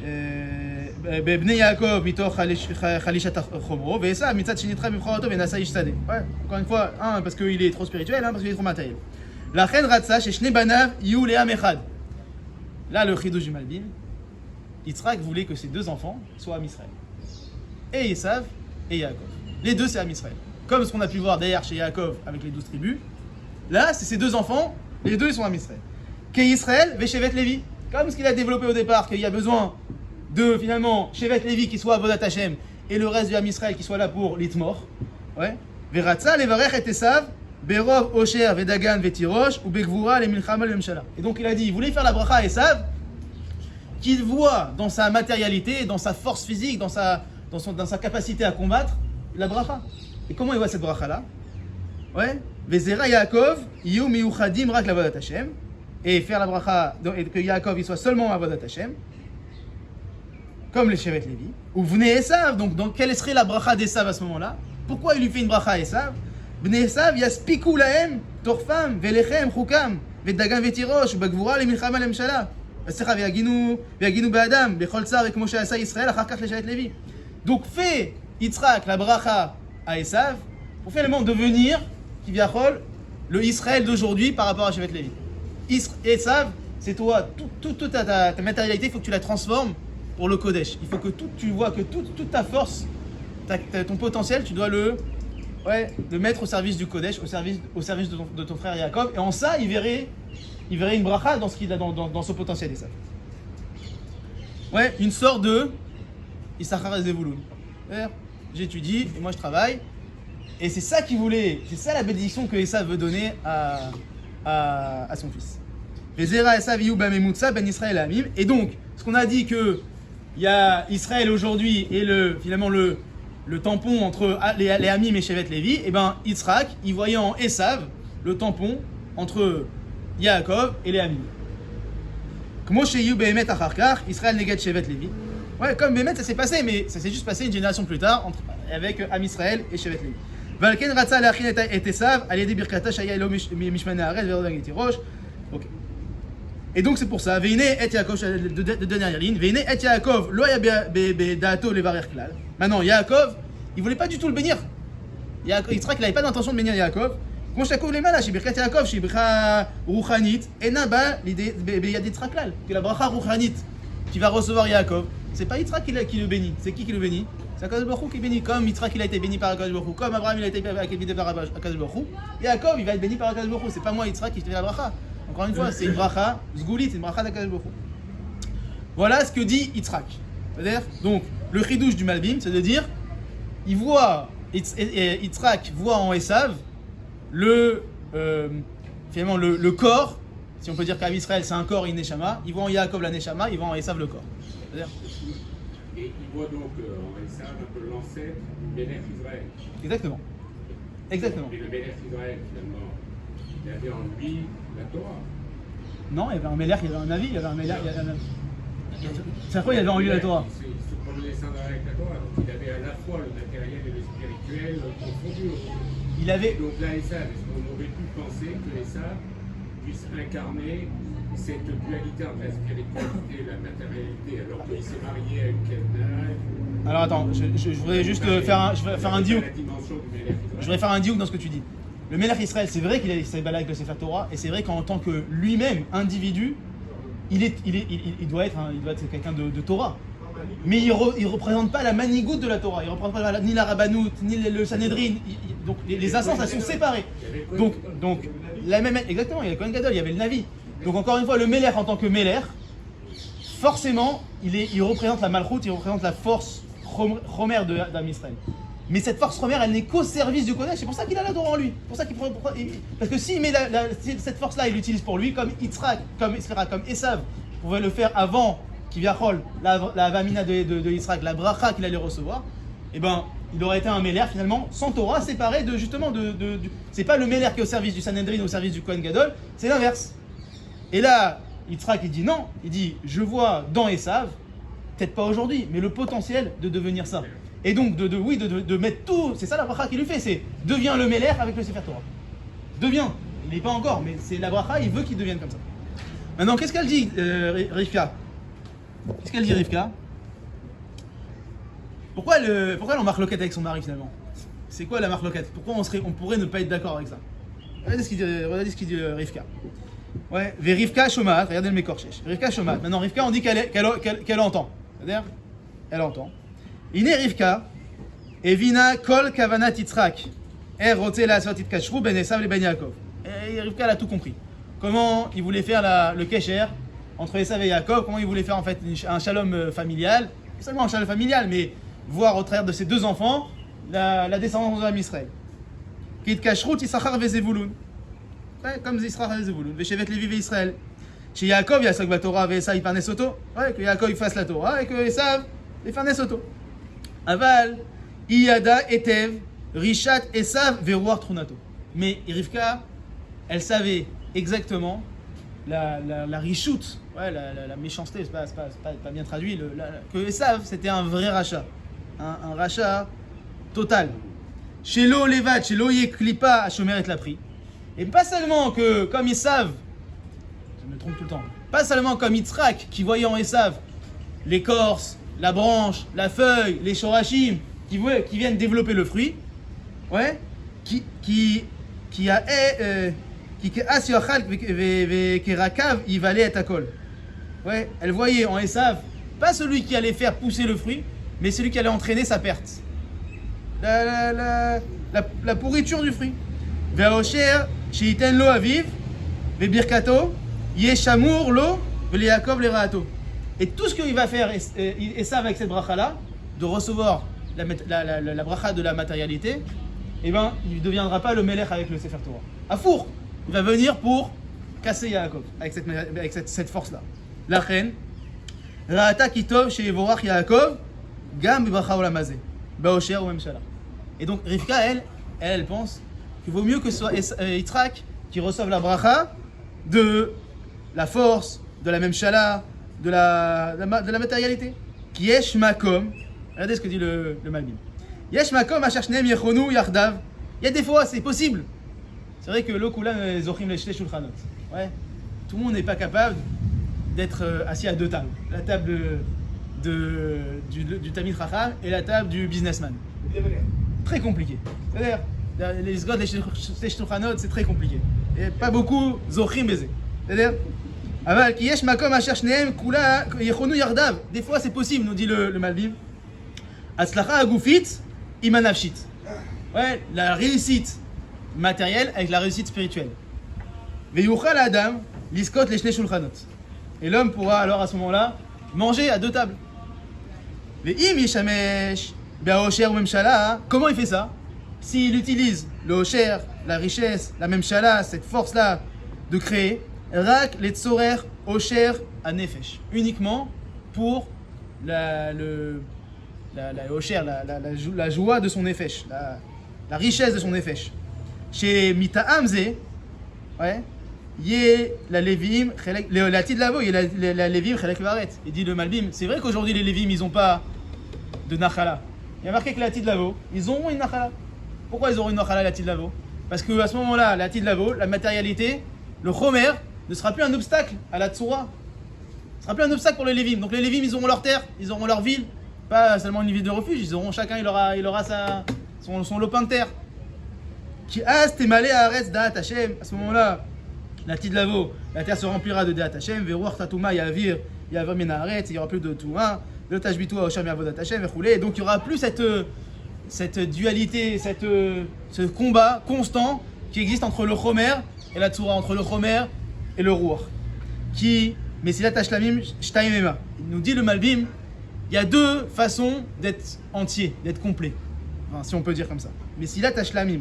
bnei Yaakov mitoch chalishat chomro, ve'esav mitzat shenitra b'bchorato ve'nasa ish sadeh. Ouais, encore une fois, un parce qu'il est trop spirituel, un parce qu'il est trop matériel. La chen ratsa sheshnei banav yu le'am echad. Là, le chidouche du Malbim, Yitzhak voulait que ses deux enfants soient Am Israël. Et Esav et Yaakov. Les deux, c'est Am Israël. Comme ce qu'on a pu voir d'ailleurs chez Yaakov avec les 12 tribus. Là, c'est ses deux enfants, les deux, ils sont Am Israël. Qu'est Israël, Veshevet Lévi. Comme ce qu'il a développé au départ, qu'il y a besoin de, finalement, Shevet Lévi qui soit Avodat Hashem et le reste du Am Israël qui soit là pour l'Itmor. Ouais. Veratza levarech et Esav, berov osher vedagan vetirosh, ou begvura le milchama le mshala. Et donc il a dit, il voulait faire la bracha à Esav, qu'il voit dans sa matérialité, dans sa force physique, dans sa capacité à combattre, la bracha. Et comment il voit cette bracha-là? Ouais. Vezera Yaakov, yu miuchadim rak l'avodat Hashem. Et faire la bracha, et que Yaakov il soit seulement avodat Hashem. Comme les Shevet Lévi. Ou venez Esav, donc quelle serait la bracha d'Esav à ce moment-là? Pourquoi il lui fait une bracha à Esav? Bnei Esav yaspiku lahem, torfam, velechem, chukam, vedagan vetirosh, bagvura le milchama le mshala. Vasecha ve'aginu be'adam, bechol tsar כמו שעשה ישראל, אחר כך לשבט לוי. Donc fait Yitzhak la bracha à Esav, pour finalement devenir, Kivyachol, le Israël d'aujourd'hui par rapport à Shevet Lévi. Esav, c'est toi, toute ta matérialité, il faut que tu la transformes pour le Kodesh. Il faut que tu vois que toute ta force, ton potentiel, tu dois le mettre au service du Kodesh, au service de ton frère Yaakov. Et en ça, il verrait une bracha dans ce qu'il a dans son potentiel Esav. Ouais, une sorte de Issachar et Zevulun. J'étudie et moi je travaille. Et c'est ça qu'il voulait, c'est ça la bénédiction que Esav veut donner à son fils. Vezera Esav yu b'memutza ben Israël amim. Et donc, ce qu'on a dit que il y a Israël aujourd'hui et finalement le tampon entre les Amim et Shevet Lévi, et ben Yitzhak, il voyait en Esav le tampon entre Yaakov et les Amim. Comme chez yu be'emet acharkar, Israël negat Shevet Lévi. Ouais, comme Bemet ça s'est passé, mais ça s'est juste passé une génération plus tard avec Am Israël et Shevet Lévi. Valken ratza le'achin et Esav al yedi birkata shaya elo mishmane haaretz ve'rodan getirosh. Ok. Et donc c'est pour ça, Veine et Yaakov, de dernière ligne, Veine et Yaakov, lo ya be'daato levarer klal. Maintenant, Yaakov, il voulait pas du tout le bénir. Yitzhak, il n'avait pas d'intention de bénir Yaakov. Comme Yaakov les malades, chez Birkat Yaakov, chez Birkat Rouchanit, et Naba, l'idée de Yitzhak klal, que la bracha Rouchanit qui va recevoir Yaakov, c'est pas Yitzhak qui le bénit, c'est qui le bénit? C'est Akadosh Baruch Hu qui bénit, comme Yitzhak il a été béni par Akadosh Baruch Hu, comme Abraham il a été béni par Akadosh Baruch Hu, Yaakov il va être béni par Akadosh Baruch Hu, c'est pas moi Yitzhak qui fait la bracha. Encore une fois, c'est une bracha, zgoulit, c'est une bracha d'Akadosh Baruch Hu. Voilà ce que dit Yitzhak. C'est-à-dire, donc, le chidouche du Malbim, c'est de dire, Yitzhak voit en Esav finalement le corps, si on peut dire qu'Am Israël c'est un corps et une neshama, il voit en Yaakov la neshama, il voit en Esav le corps. C'est-à-dire, et il voit donc en Esav un peu l'ancêtre du Mélech Israël. Exactement. Exactement. Et le Mélech Israël, finalement, il avait en lui la Torah. Non, il y avait un Mélech, il y avait un Navi, il y avait un Mélech, il y avait un... C'est quoi il avait en lui la Torah? Il se promenait sans arrêt avec la Torah, donc il avait à la fois le matériel et le spirituel confondus. Il avait... Donc là, Esav, est-ce qu'on aurait pu penser que Esav puisse incarner cette dualité entre la spiritualité et la matérialité, alors qu'il s'est marié avec quelqu'un? Alors attends, je voudrais juste faire un diouk. Je voudrais faire un diouk dans ce que tu dis. Le Mélech Israël, c'est vrai qu'il a ses balades avec le Sefer Torah, et c'est vrai qu'en tant que lui-même, individu, il doit être quelqu'un de Torah. Mais il ne représente pas la manigoute de la Torah, il ne représente pas ni la Rabbanout, ni le Sanhedrin. Donc les instances, elles sont séparées. Donc la même, exactement, il y avait le Kohen Gadol, il y avait le Navi. Donc encore une fois, le Mélech en tant que Mélech, forcément, il représente la Malchut, il représente la force Chomer d'Am Israël. Mais cette force Chomer, elle n'est qu'au service du Kodesh, c'est pour ça qu'il a la Torah en lui. Parce que s'il met cette force-là, il l'utilise pour lui, comme Yitzhak, comme Esav pouvait le faire avant Kivyachol, la Avamina de Yitzhak, la bracha qu'il allait recevoir, et ben il aurait été un Mélech finalement sans Torah, séparé de justement c'est pas le Mélech qui est au service du Sanhedrin, au service du Kohen Gadol, c'est l'inverse. Et là, Yitzhak il dit non, il dit je vois dans Esav, peut-être pas aujourd'hui, mais le potentiel de devenir ça. Et donc de mettre tout, c'est ça la bracha qu'il lui fait, c'est deviens le Mélech avec le Sefer Torah. Deviens, il n'est pas encore, mais c'est la bracha, il veut qu'il devienne comme ça. Maintenant, qu'est-ce qu'elle dit, Rivka? Qu'est-ce qu'elle dit, Rivka? Pourquoi elle en marloquette avec son mari finalement? C'est quoi la marloquette? Pourquoi on pourrait ne pas être d'accord avec ça? Regardez ce qu'il dit Rivka. Ouais, Rivka Shomat, regardez le Mekorchesh. Rivka Shomat. Maintenant, Rivka, on dit qu'elle entend. C'est-à-dire, elle entend. Iné Rivka, Evina Kol Kavanat Yitzhak, Rote la Asot Itkashru Ben Esav le Ben Yaakov. Et Rivka, elle a tout compris. Comment il voulait faire le Kesher entre Esav et Yaakov, comment il voulait faire en fait un shalom familial, pas seulement un shalom familial, mais voir au travers de ses deux enfants la descendance de Israël. Kit Kashrut, Issachar Vezevulun. Ouais, comme Issachar Vezevulun. Veshevet Levi ve Israël. Chez Yaakov, il y a Sog Torah, Vesav, il fasse Soto. Ouais, que Yaakov il fasse la Torah et que Esav, il fasse Soto. Aval, Iyada, Etev, Rishat, Esav, Veruar Trunato. Mais Rivka, elle savait exactement la richoute, ouais, la méchanceté, c'est pas bien traduit, que Esav, c'était un vrai rachat. Un rachat total. Chez l'eau, Levad, chez l'eau, Yeklipa, Ashomer et la pris. Et pas seulement que, comme Esav, je me trompe tout le temps, pas seulement comme Yitzhak, qui voyait en Esav l'écorce, la branche, la feuille, les shorashim, qui viennent développer le fruit, ouais, qui a il valait être à col. Ouais, elle voyait en Esav pas celui qui allait faire pousser le fruit, mais celui qui allait entraîner sa perte. La pourriture du fruit. Ve'osher sheiten lo aviv ve'birkato yeshamur lo ve'liakov leraato. Et tout ce qu'il va faire Esav avec cette bracha là, de recevoir la bracha de la matérialité, eh ben, il ne deviendra pas le Melech avec le Sefer Torah. À four, il va venir pour casser Yaakov avec cette force-là. La reine, Ra'ata kitov chez Vorach Yaakov, Gam Bibracha Olamazé, Baosher ou Memshala. Et donc Rivka, elle pense qu'il vaut mieux que ce soit Yitzhak qui reçoive la bracha de la force, de la Memshala, de la matérialité. Qui est Makom. Regardez ce que dit le Malbim. Yesh makom asher shneim yechonu yardav. Il y a des fois, c'est possible. C'est vrai que l'okulam zochim les shulchanot. Ouais. Tout le monde n'est pas capable d'être assis à deux tables. La table du Tamid Chacham et la table du businessman. Très compliqué. C'est-à-dire, les sgod, les shulchanot, c'est très compliqué. Et pas beaucoup zochim baiser. C'est-à-dire, aval ki yesh makom asher shneim kula yechonu yardav. Des fois, c'est possible, nous dit le Malbim. Atzlacha agufit. Imanavshit. Ouais, la réussite matérielle avec la réussite spirituelle. Veyuchal Adam, liskot les shnei shulchanot. Et l'homme pourra alors à ce moment-là manger à deux tables. Ve'im yishamesh be'aosher ou memshala. Comment il fait ça? S'il utilise le osher, la richesse, la memshala, cette force-là de créer, rak les tzorer osher anefesh. Uniquement pour la joie de son nefesh, la richesse de son nefesh. Chez Mita'amze, ouais, yé la Lévim, la Tidlavo, yé la Lévim, Chelek Varet. Il dit le Malbim, c'est vrai qu'aujourd'hui les Lévim, ils n'ont pas de Nachala. Il y a marqué que la Tidlavo, ils auront une Nachala. Pourquoi ils auront une Nachala, la Tidlavo? Parce qu'à ce moment-là, la Tidlavo, la matérialité, le Chomer, ne sera plus un obstacle à la Tsoura. Ce sera plus un obstacle pour les Lévim. Donc les Lévim, ils auront leur terre, ils auront leur ville. Pas seulement une ville de refuge, ils auront chacun, il aura son lopin de terre. Qui as témalé à Aretz Da'at Hashem. À ce moment-là, la Tidlavo, la terre se remplira de Da'at Hashem. Veruach Tatuma Yavir Mena Aretz. Il n'y aura plus de Touma, de Tashbitu Aosham Yavodat Hashem. Et donc il n'y aura plus cette dualité, ce combat constant qui existe entre le Chomer et la Tsoura, entre le Chomer et le Ruach. Mais c'est la Tashlamim Shtaimema. Il nous dit le Malbim. Il y a deux façons d'être entier, d'être complet, enfin, si on peut dire comme ça. Mais si la tashlamim,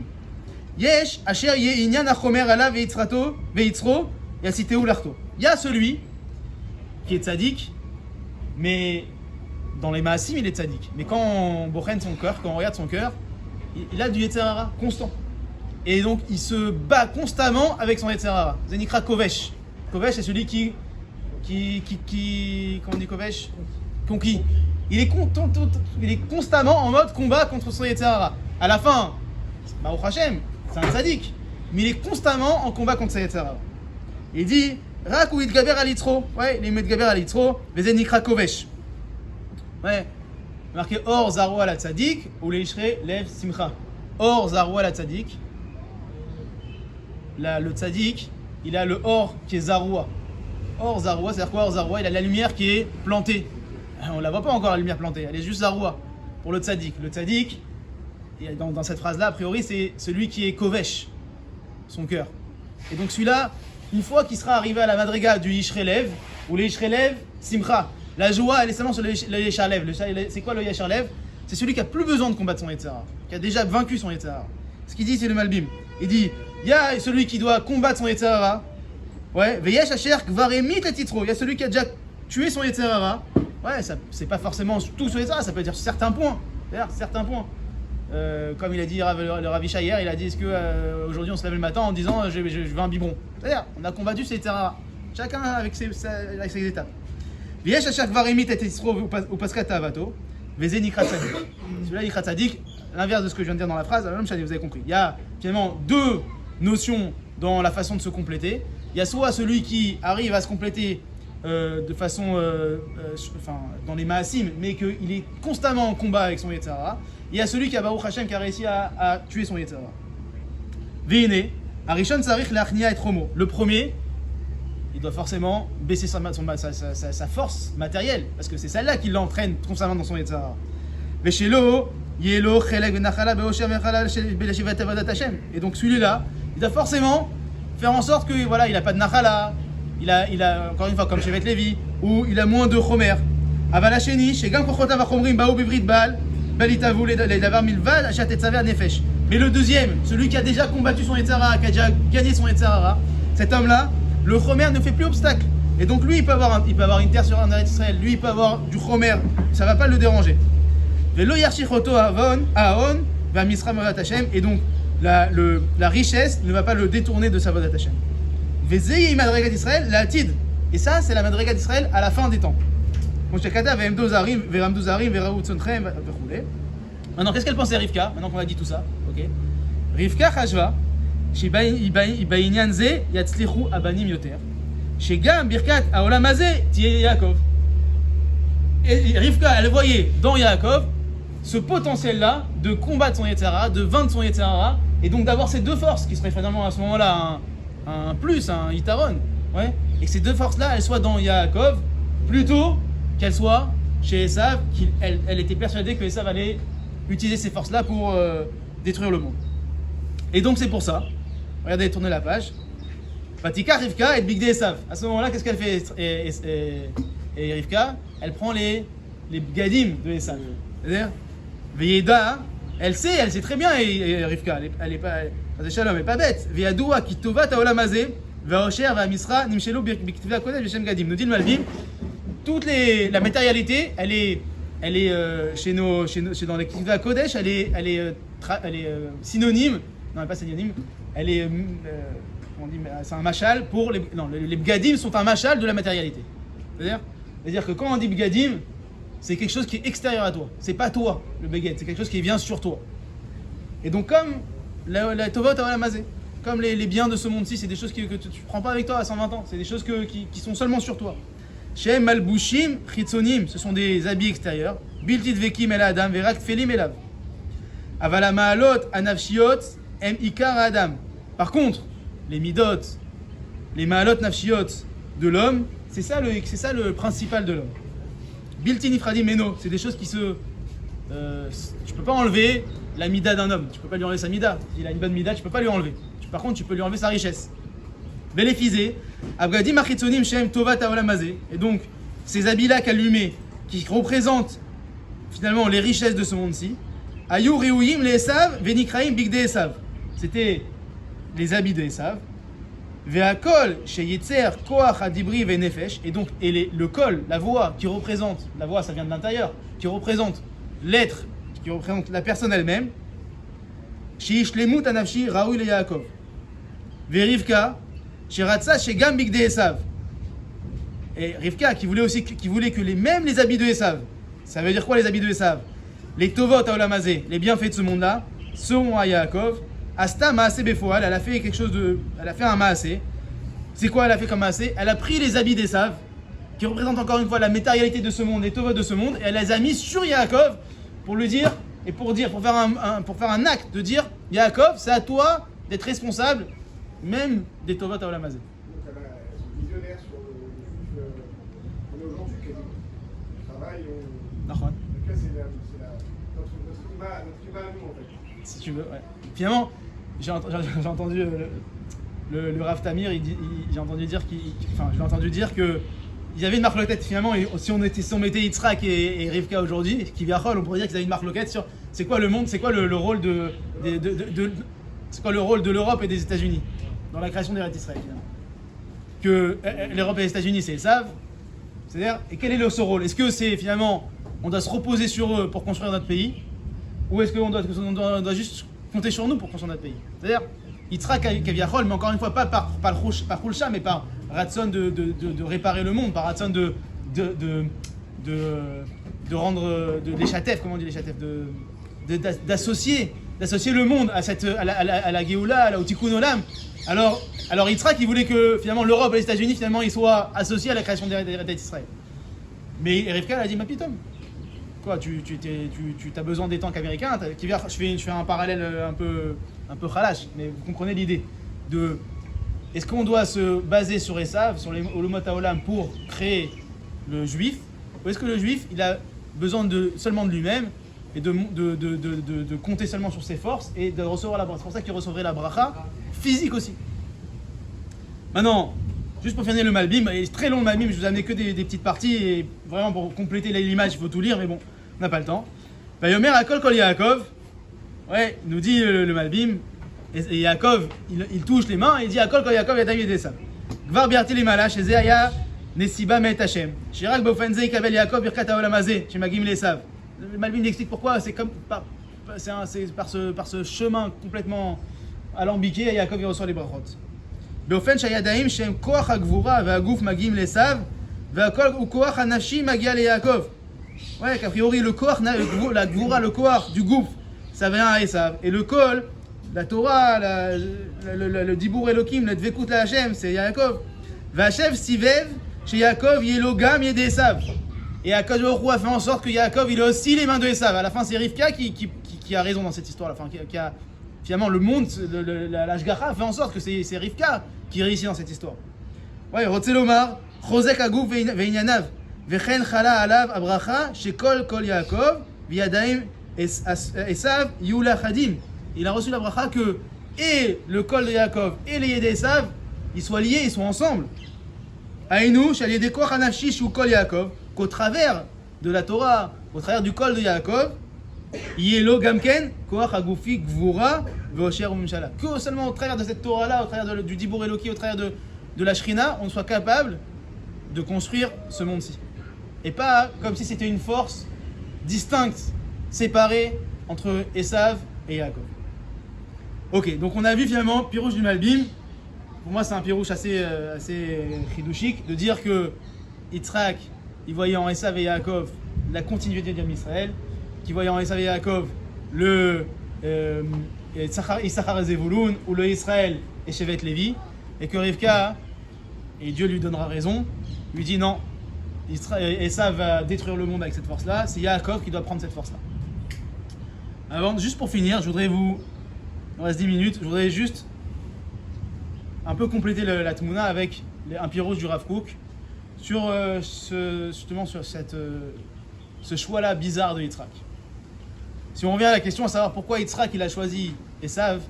yesh asher ye inyan achomer ala veitzrato veitzro yasiteu larto. Il y a celui qui est tzaddik, mais dans les maasim il est tzaddik. Mais quand on bochen son cœur, quand on regarde son cœur, il a du yetzer hara constant. Et donc il se bat constamment avec son yetzer hara. Zenikra kovesh. Kovesh c'est celui qui comment on dit kovesh? Conquis. Il est constamment en mode combat contre son Yetzer Hara. À la fin, Baruch Hashem, c'est un tzaddik, mais il est constamment en combat contre son Yetzer Hara. Il dit Rak ou Yitgaber al Yitzro. Ouais, il est Yitgaber al Yitzro, Vezen Nikra Kovesh. Ouais, marqué Or Zaroua la tzaddik, ou Leishre Lev Simcha. Or Zaroua la tzaddik. Le tzaddik, il a le Or qui est Zaroua. Or Zaroua, c'est-à-dire quoi? Or Zaroua, il a la lumière qui est plantée. On ne la voit pas encore la lumière plantée, elle est juste Zaroua pour le tzaddik. Le tzaddik, dans cette phrase-là, a priori, c'est celui qui est kovesh, son cœur. Et donc celui-là, une fois qu'il sera arrivé à la madriga du Yishrelev, ou le Yishrelev Simcha, la joie, elle est seulement sur le Yesharlev. C'est quoi le Yesharlev? c'est celui qui a plus besoin de combattre son Yetzirah, qui a déjà vaincu son Yetzirah. Ce qu'il dit, c'est le Malbim. Il dit, il y a celui qui doit combattre son Yetzirah. Ouais, Veyesh Asher Kvaremit et Titro. Il y a celui qui a déjà tué son Yetzirah. Ouais, ça, c'est pas forcément tout son Yetzirah, ça peut dire certains points. D'ailleurs, certains points. Comme il a dit le Ravisha hier, il a dit est-ce que aujourd'hui on se lève le matin en disant je veux un biberon. C'est-à-dire, on a combattu ses Yetzirah. Chacun avec ses étapes. Veyesh Asher Kvaremit et Titro ou Paskat Avato. Veze Nikrat Tzadik. Celui-là, Nikrat Tzadik, l'inverse de ce que je viens de dire dans la phrase, la même chose, vous avez compris. Il y a finalement deux notions dans la façon de se compléter. Il y a soit celui qui arrive à se compléter de façon, dans les Maasim, mais qu'il est constamment en combat avec son Yetzirah. Il y a celui qui a Baruch Hashem qui a réussi à tuer son Yetzirah. Veine, Arishon Tsarich Leachnia et Romo. Le premier, il doit forcément baisser sa force matérielle, parce que c'est celle-là qui l'entraîne constamment dans son Yetzirah. Veshelo, Yelo, Chelek, Benachala, Beosher, Mechala, Beleshivat, Avodat Hashem. Et donc celui-là, il doit forcément faire en sorte que voilà, il n'a pas de Nachala, il a encore une fois comme Shevet Levi, ou il a moins de Chomer. Avalacheni, Shegam Kochotav Achomrim, Baou Bivrit Baal, Balitavu, les Davar Milvad, Achat et Tzaver Nefesh. Mais le deuxième, celui qui a déjà combattu son Yetzirah, qui a déjà gagné son Yetzirah, cet homme-là, le Chomer ne fait plus obstacle. Et donc lui, il peut avoir une terre sur un Eretz Israël, lui, il peut avoir du Chomer, ça ne va pas le déranger. Velo Yarchichoto Aon, va Misra Mavat Hashem, et donc la richesse ne va pas le détourner de sa Vodat Hashem. Vezei Madrigat d'Israël, la Atid. Et ça, c'est la Madrigat d'Israël à la fin des temps. Maintenant, qu'est-ce qu'elle pensait Rivka? Maintenant qu'on a dit tout ça, ok. Rivka Chashva, Shibainyan Ze, Yatzlichu Abanim Yoter. Shegam Birkat Aolam Hazeh, Tiye Yaakov. Et Rivka, elle voyait dans Yaakov ce potentiel-là de combattre son Yetzirah, de vaincre son Yetzirah, et donc d'avoir ces deux forces qui seraient finalement à ce moment-là un plus, un Yitaron, ouais, et que ces deux forces-là, elles soient dans Yaakov, plutôt qu'elles soient chez Esav, elle était persuadée que Esav allait utiliser ces forces-là pour détruire le monde. Et donc c'est pour ça, regardez, tournez la page, Vatika Rivka et Bigdé Esav. À ce moment-là, qu'est-ce qu'elle fait et Rivka, elle prend les Gadim de Esav. C'est-à-dire, Veyeda, elle sait très bien, et Rivka, elle est pas bête. Veyadoua qui tova taolam hazeh, ve'osher ve'amisra nimshelu biktivei hakodesh v'shem gadim. Nous dit le Malbim, la matérialité, elle est chez dans les Ktivei hakodesh, elle est synonyme, non pas synonyme, elle est on dit, c'est un machal pour les bgadim sont un machal de la matérialité. C'est-à-dire que quand on dit bgadim, c'est quelque chose qui est extérieur à toi. C'est pas toi, le beged, c'est quelque chose qui vient sur toi. Et donc comme la tovot aolam hazeh, comme les biens de ce monde-ci, c'est des choses que tu prends pas avec toi à 120 ans. C'est des choses qui sont seulement sur toi. Shem malbushim chitzonim, ce sont des habits extérieurs. Biltit vekim el adam verak felim elav. Avala maalot anafshiot em ikar adam. Par contre, les midot, les maalot nafshiot de l'homme, c'est ça le principal de l'homme. Bilti nifradim meno, c'est des choses qui se... tu peux pas enlever la mida d'un homme, tu peux pas lui enlever sa mida. S'il a une bonne mida, tu peux pas lui enlever. Par contre, tu peux lui enlever sa richesse. Belefizé, abgadim achitzonim shem tovat haolam hazeh. Et donc, ces habits-là qu'elle lui met, qui représentent finalement les richesses de ce monde-ci, ayu reuyim le Esav venikraim bigde Esav. C'était les habits de Esav. Ve'akol sheyitzer koach adibri ve'nefesh. Et donc, le kol, la voix qui représente, la voix ça vient de l'intérieur, qui représente l'être, qui représente la personne elle-même. Sheishlemut anafshi raoui le Yaakov. Ve'Rivka sheratza shegam bigde Esav. Et Rivka qui voulait que même les habits de Esav, ça veut dire quoi les habits de Esav? Les tovot haolam hazeh, les bienfaits de ce monde-là, seront à Yaakov. Asta maaseh befoal, elle a fait un maaseh. C'est quoi elle a fait comme maaseh? Elle a pris les habits d'Esav, qui représentent encore une fois la matérialité de ce monde, les tovot de ce monde, et elle les a mis sur Yaakov pour lui dire, et pour faire un acte de dire, Yaakov, c'est à toi d'être responsable, même des tovot haolam hazeh. Donc elle est visionnaire sur le on est aujourd'hui quasiment. On travaille, D'accord. Donc là c'est notre climat à nous en fait. Si tu veux, ouais. Finalement, j'ai entendu le Rav Tamir, j'ai entendu dire que ils avaient une marloquette finalement, et si on mettait Yitzhak et Rivka aujourd'hui, qui vient on pourrait dire qu'ils avaient une marloquette sur c'est quoi le monde, c'est quoi le rôle c'est quoi le rôle de l'Europe et des États-Unis dans la création d'Eretz Israël finalement. Que l'Europe et les États-Unis c'est savent, c'est-à-dire, et quel est ce rôle? Est-ce que c'est finalement on doit se reposer sur eux pour construire notre pays, ou est-ce qu'on doit juste compter sur nous pour construire notre pays? C'est-à-dire, Yitzhak Kaviachol, mais encore une fois, pas par Khulsha, mais par Ratson de réparer le monde, par Ratson de rendre les Chatef, comment on dit les Chatef, d'associer le monde à la Géoula, à la Tikkun Olam. Alors Yitzhak, il voulait que finalement l'Europe et les États-Unis finalement ils soient associés à la création d'Eretz Israël. Mais Rivka a dit ma pitom. Quoi, tu as besoin des tanks américains, je fais un parallèle un peu khalash, mais vous comprenez l'idée de est-ce qu'on doit se baser sur Esav, sur les Olomot Haolam pour créer le juif, ou est-ce que le juif il a besoin seulement de lui-même et de compter seulement sur ses forces et de recevoir la bracha. C'est pour ça qu'il recevrait la bracha physique aussi. Maintenant, juste pour finir le Malbim, il est très long le Malbim, je vous ai amené que des petites parties et vraiment pour compléter l'image il faut tout lire, mais bon, on n'a pas le temps. Yomer Akol Kol Yaakov, ouais, nous dit le Malbim, et Yaakov il touche les mains et il dit Akol Kol Yaakov Yadav Yedesa. Gvar Biarti Limala, chez Zéaya Nesiba Met Hashem. Shirak Bofenze Kabel Yaakov Birkat Haolam Hazeh, chez Magim Lesav. Le Malbim explique pourquoi, c'est comme c'est par ce chemin complètement alambiqué, et Yaakov il reçoit les brachot. באופן שהידיים שהם כוח הגבורה והגוף מגיעים לסב והכל הוא כוח הנפשי מגיע ליעקב. Ouais, qu'a priori la gvura, le koach du gouffre, ça vient à Esav. Et le kol, la Torah, le dibour Elohim, le dvekut la Hashem, c'est Yaakov. Vachev sivev chez Yaakov yelo gam yed Esav. Et Akadosh Baruch Hu a fait en sorte que Yaakov il a aussi les mains de Esav. À la fin c'est Rivka qui a raison dans cette histoire. Enfin, qui a finalement, le monde, l'Ashgacha fait en sorte que c'est Rivka qui réussit dans cette histoire. Ouais, Rotzelomar, Chosek Agouf Veinyanav, Vechen Chala Alav Abracha, Shekol Kol Yaakov, Viadaim Esav Yula Chadim. Il a reçu la bracha que et le Kol de Yaakov et les Yed Esav, ils soient liés, ils sont ensemble. Aïnou, Shal Yedekoch Anafshi Shu Kol Yaakov, qu'au travers de la Torah, au travers du Kol de Yaakov, Yelo Gamken, Koach Agoufi Gvura, Veosher Umshala. Que seulement au travers de cette Torah-là, au travers du Dibur Eloki, au travers de la Shrina, on soit capable de construire ce monde-ci. Et pas comme si c'était une force distincte, séparée entre Esav et Yaakov. Ok, donc on a vu finalement Pirouche du Malbim. Pour moi, c'est un Pirouche assez chidouchique de dire que Yitzhak, il voyait en Esav et Yaakov la continuité d'Yam Israël, qui voyait en Esav et Yaakov le Issachar et Zevulun, ou le Israël et Shevet Lévi, et que Rivka, et Dieu lui donnera raison, lui dit non, Esav va détruire le monde avec cette force-là, c'est Yaakov qui doit prendre cette force-là. Avant, juste pour finir, je voudrais il me reste 10 minutes, je voudrais juste un peu compléter la Tmouna avec un pirouge du Rav Kook sur justement sur ce choix-là bizarre de Yitzhak. Si on revient à la question à savoir pourquoi Yitzhak il a choisi Esav,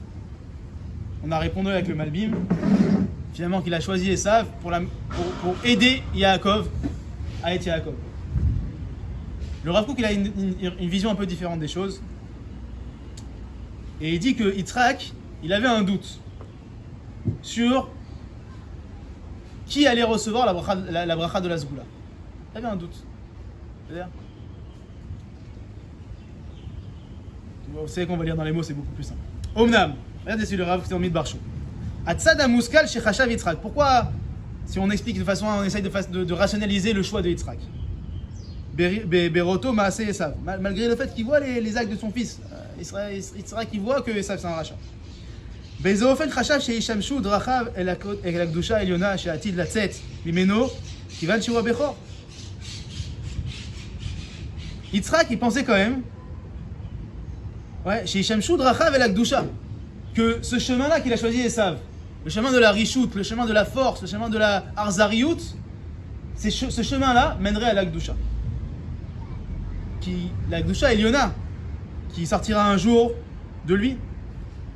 on a répondu avec le Malbim, finalement qu'il a choisi Esav pour aider Yaakov à être Yaakov. Le Rav Kook il a une vision un peu différente des choses. Et il dit que Yitzhak, il avait un doute sur qui allait recevoir la bracha de la Zgoula. Il avait un doute. C'est-à-dire, vous savez qu'on va lire dans les mots, c'est beaucoup plus simple. Omnam, regardez celui le Rav qui est en Midbar Shou. Atzad Amuskal chez Chachav Yitzhak. Pourquoi, si on explique de façon, on essaye de rationaliser le choix de Yitzhak. Beroto Maase Esav. Malgré le fait qu'il voit les actes de son fils, Yitzhak il voit que Esav c'est un rachat. Bezofen Chachav chez Ishamshu Drachav El Akdusha Eliona chez Atid Latzet Mimeno Kivan Shua Bechor. Yitzhak il pensait quand même, ouais, chez Ishamshu Drachav El Akdusha, que ce chemin-là qu'il a choisi Esav, le chemin de la Rishut, le chemin de la force, le chemin de la Arzariut, ce chemin-là mènerait à l'Akdusha. L'Akdusha Eliona, qui sortira un jour de lui.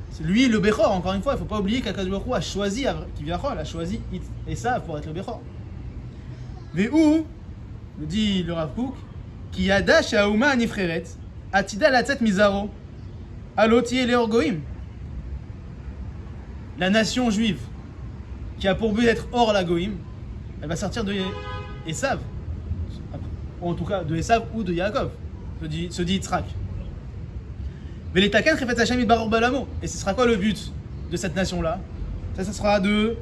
C'est lui le Bechor, encore une fois, il ne faut pas oublier qu'Akadosh Baruch Hu a choisi Esav pour être le Bechor. Mais où, nous dit le Rav Kook, qui yada shaouma anifreret, atida latzet mizaro, aloti et goim. La nation juive, qui a pour but d'être hors la goïm, elle va sortir de Esav, ou en tout cas de Esav ou de Yaakov, se dit Yitzhak. Et ce sera quoi le but de cette nation-là? Ça sera de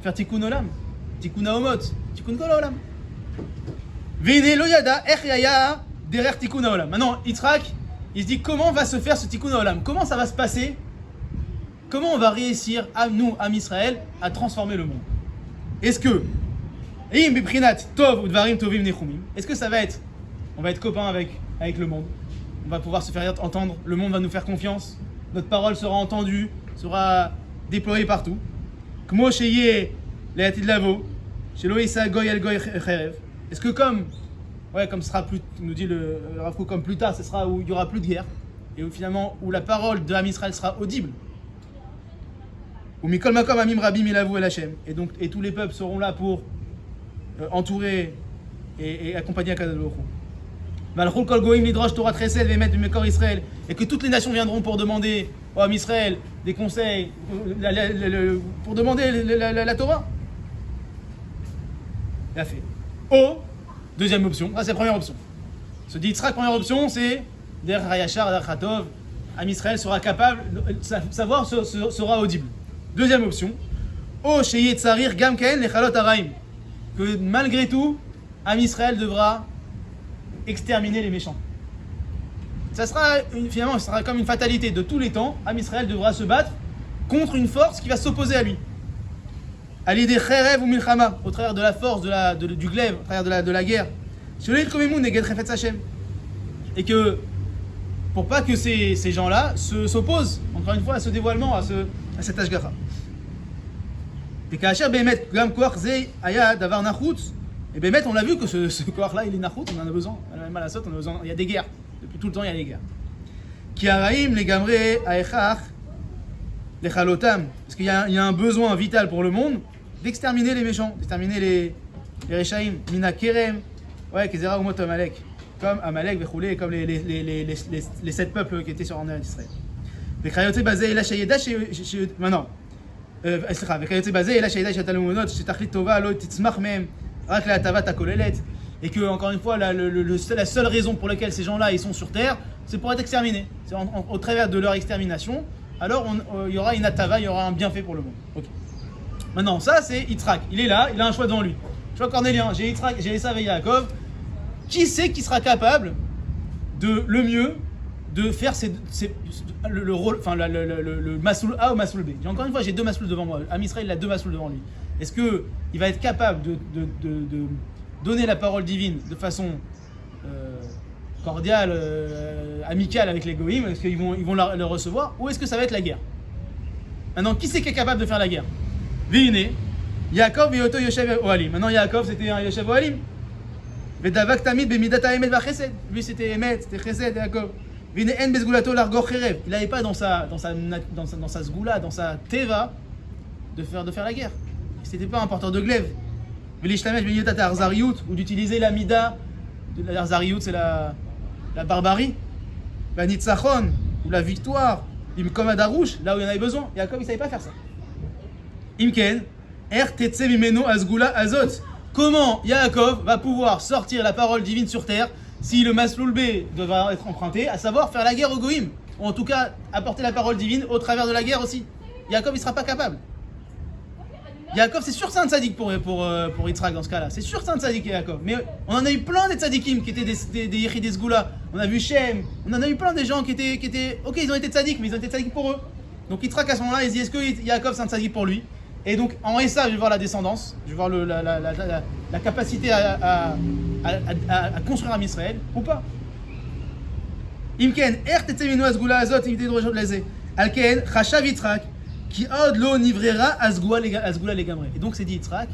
faire tikkun olam, tikkun haomot, tikkun kol haolam. Veine lo yada ech yaya derer tikkun haolam. Maintenant, Yitzhak, il se dit comment va se faire ce tikkun haolam? Comment ça va se passer? Comment on va réussir, nous, Am Israël, à transformer le monde? Est-ce que est-ce que ça va être, on va être copains avec le monde, on va pouvoir se faire entendre, le monde va nous faire confiance, notre parole sera entendue, sera déployée partout. Est-ce que comme ce sera plus, nous dit le Rav Kook, comme plus tard, ce sera où il y aura plus de guerre et où finalement où la parole de Am Israël sera audible. Et donc tous les peuples seront là pour entourer et accompagner Akadosh Baruch Hu. Et que toutes les nations viendront pour demander au Am Israël des conseils, pour demander la Torah. Il a fait. Deuxième option, c'est la première option. Se dit Yitzhak, première option, c'est Der Hayashar, Der Chatov, Am Israël sera capable, savoir sera audible. Deuxième option, que malgré tout, Am Israël devra exterminer les méchants. Finalement, ce sera comme une fatalité de tous les temps. Am Israël devra se battre contre une force qui va s'opposer à lui. À l'idée Cherev ou Milchama, au travers de la force du glaive, au travers de la guerre. Et que, pour pas que ces gens-là s'opposent, encore une fois, à ce dévoilement, à cet Ashgacha. Et qu'Acher Bémet, Gam Koach Zei, Aya, Davar Nachutz, et Bémet, on l'a vu que ce Koach-là, il est Nachutz, on en a besoin. Il y a des guerres. Depuis tout le temps, il y a des guerres. Qui Araïm, les Gamré, Aechach, les Chalotam. Parce qu'il y a un besoin vital pour le monde d'exterminer les méchants, d'exterminer les Rechaim, Mina Kerem, Kezera Umot Amalek, comme Amalek, Vechoulé, comme les 7 peuples qui étaient sur en Israël. Vekhayote basé et la Shayeda maintenant. Vekhayote basé et la Shayeda Shatalumonot, Shetachlit Tova, Lo Titzmach Mem, Rak la Tavat Akolelet. Et que, encore une fois, la seule raison pour laquelle ces gens-là ils sont sur terre, c'est pour être exterminés. C'est au travers de leur extermination, alors il y aura une atava, il y aura un bienfait pour le monde. Okay. Maintenant, ça c'est Yitzhak. Il est là, il a un choix devant lui. Choix cornélien, j'ai Yitzhak, j'ai Esav et Yaakov. Qui c'est qui sera capable le mieux de faire le rôle, enfin le Masoul A ou Masoul B? Encore une fois, j'ai 2 Masouls devant moi. Am Israël, il a 2 Masouls devant lui. Est-ce qu'il va être capable de donner la parole divine de façon cordiale, amicale avec les Goïm? Est-ce qu'ils vont le recevoir? Ou est-ce que ça va être la guerre? Maintenant, qui c'est qui est capable de faire la guerre? Vine, Yaakov et Yoto Yoshev Ohalim. Maintenant, Yaakov c'était un Yoshev Ohalim. Vedavak Tamid Bemidata Emet Vachesed. Lui c'était Emet, c'était Chesed, Yaakov. Vine En Bezgulato Largor Cherev. Il n'avait pas dans sa Zgoula, dans sa Teva, de faire la guerre. C'était pas un porteur de glaive. Velishtamesh Benyotata Arzariout, ou d'utiliser la Mida. L'Arzariout c'est la barbarie. La Nitzachon, ou la victoire. Comme à Darouche, là où il y en avait besoin. Yaakov il savait pas faire ça. Imken, Tetse Mimeno Azgula Azot. Comment Yaakov va pouvoir sortir la parole divine sur terre si le Masloul B devra être emprunté, à savoir faire la guerre au Goïm, ou en tout cas apporter la parole divine au travers de la guerre aussi. Yaakov il sera pas capable. Yaakov c'est sûr que c'est un tzaddik pour Yitzhak dans ce cas-là. C'est sûr que c'est un tzaddik Yaakov. Mais on en a eu plein des tzaddikim qui étaient des Yechidei Sgoula. On a vu Shem, on en a eu plein des gens qui étaient ok, ils ont été tzaddik, mais ils ont été tzaddik pour eux. Donc Yitzhak à ce moment-là il se dit est-ce que Yaakov c'est un tzaddik pour lui? Et donc en Esav, je vais voir la descendance, je vais voir la capacité à construire Am Israël ou pas. Imken, Tetzemino Azgula Azot, invité de rejoindre les Alken, Chachav Yitzhak, qui od lo nivrera Azgula les Gamré. Et donc c'est dit Yitzhak,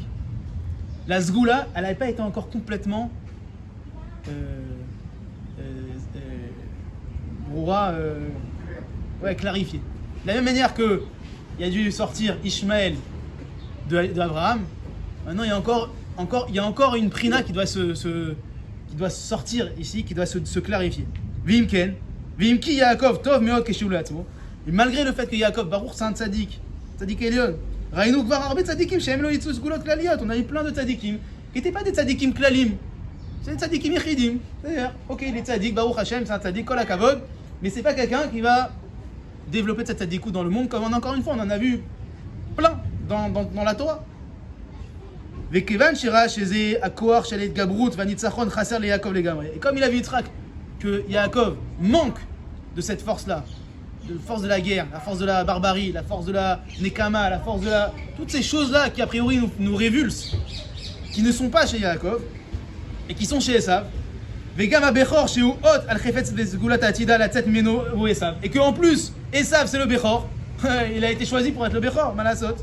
la Zgoula, elle n'avait pas été encore complètement clarifiée. De la même manière qu'il a dû sortir Ishmaël d'Abraham, maintenant il y a encore il y a encore une prina qui doit qui doit sortir ici, qui doit se clarifier. Vimken, Vimki Yaakov, Tov Meod Keshiulu Atzmo. Et malgré le fait que Yaakov, Baruch, c'est un tzaddik Elion. Raïnou Kvar Arbe Tzadikim, Shem Lo Yitzuz Gulot Klaliot. On a eu plein de tzadikim qui n'étaient pas des tzadikim klalim. C'est des tzadikim yechidim. C'est-à-dire, ok, il est tzadik, Baruch Hashem, c'est un tzadik, Kol HaKavod, mais c'est pas quelqu'un qui va développer cette tzadikout dans le monde, comme encore une fois, on en a vu plein dans la Torah. וכיוון שראה שזה הכוח של ההתגברות והניצחון חסר ליעקב לגמרי. Et comme il a vu Yitzhak que Yaakov manque de cette force-là, de la force de la guerre, la force de la barbarie, la force de la nekama, la force de la... toutes ces choses-là qui a priori nous révulsent, qui ne sont pas chez Yaakov et qui sont chez Esav. וגם הבכור שהוא אות על חפץ וסגולת העתידה לצאת ממנו הוא Esav. Et qu'en plus, Esav c'est le Bechor, il a été choisi pour être le Bechor, מה לעשות?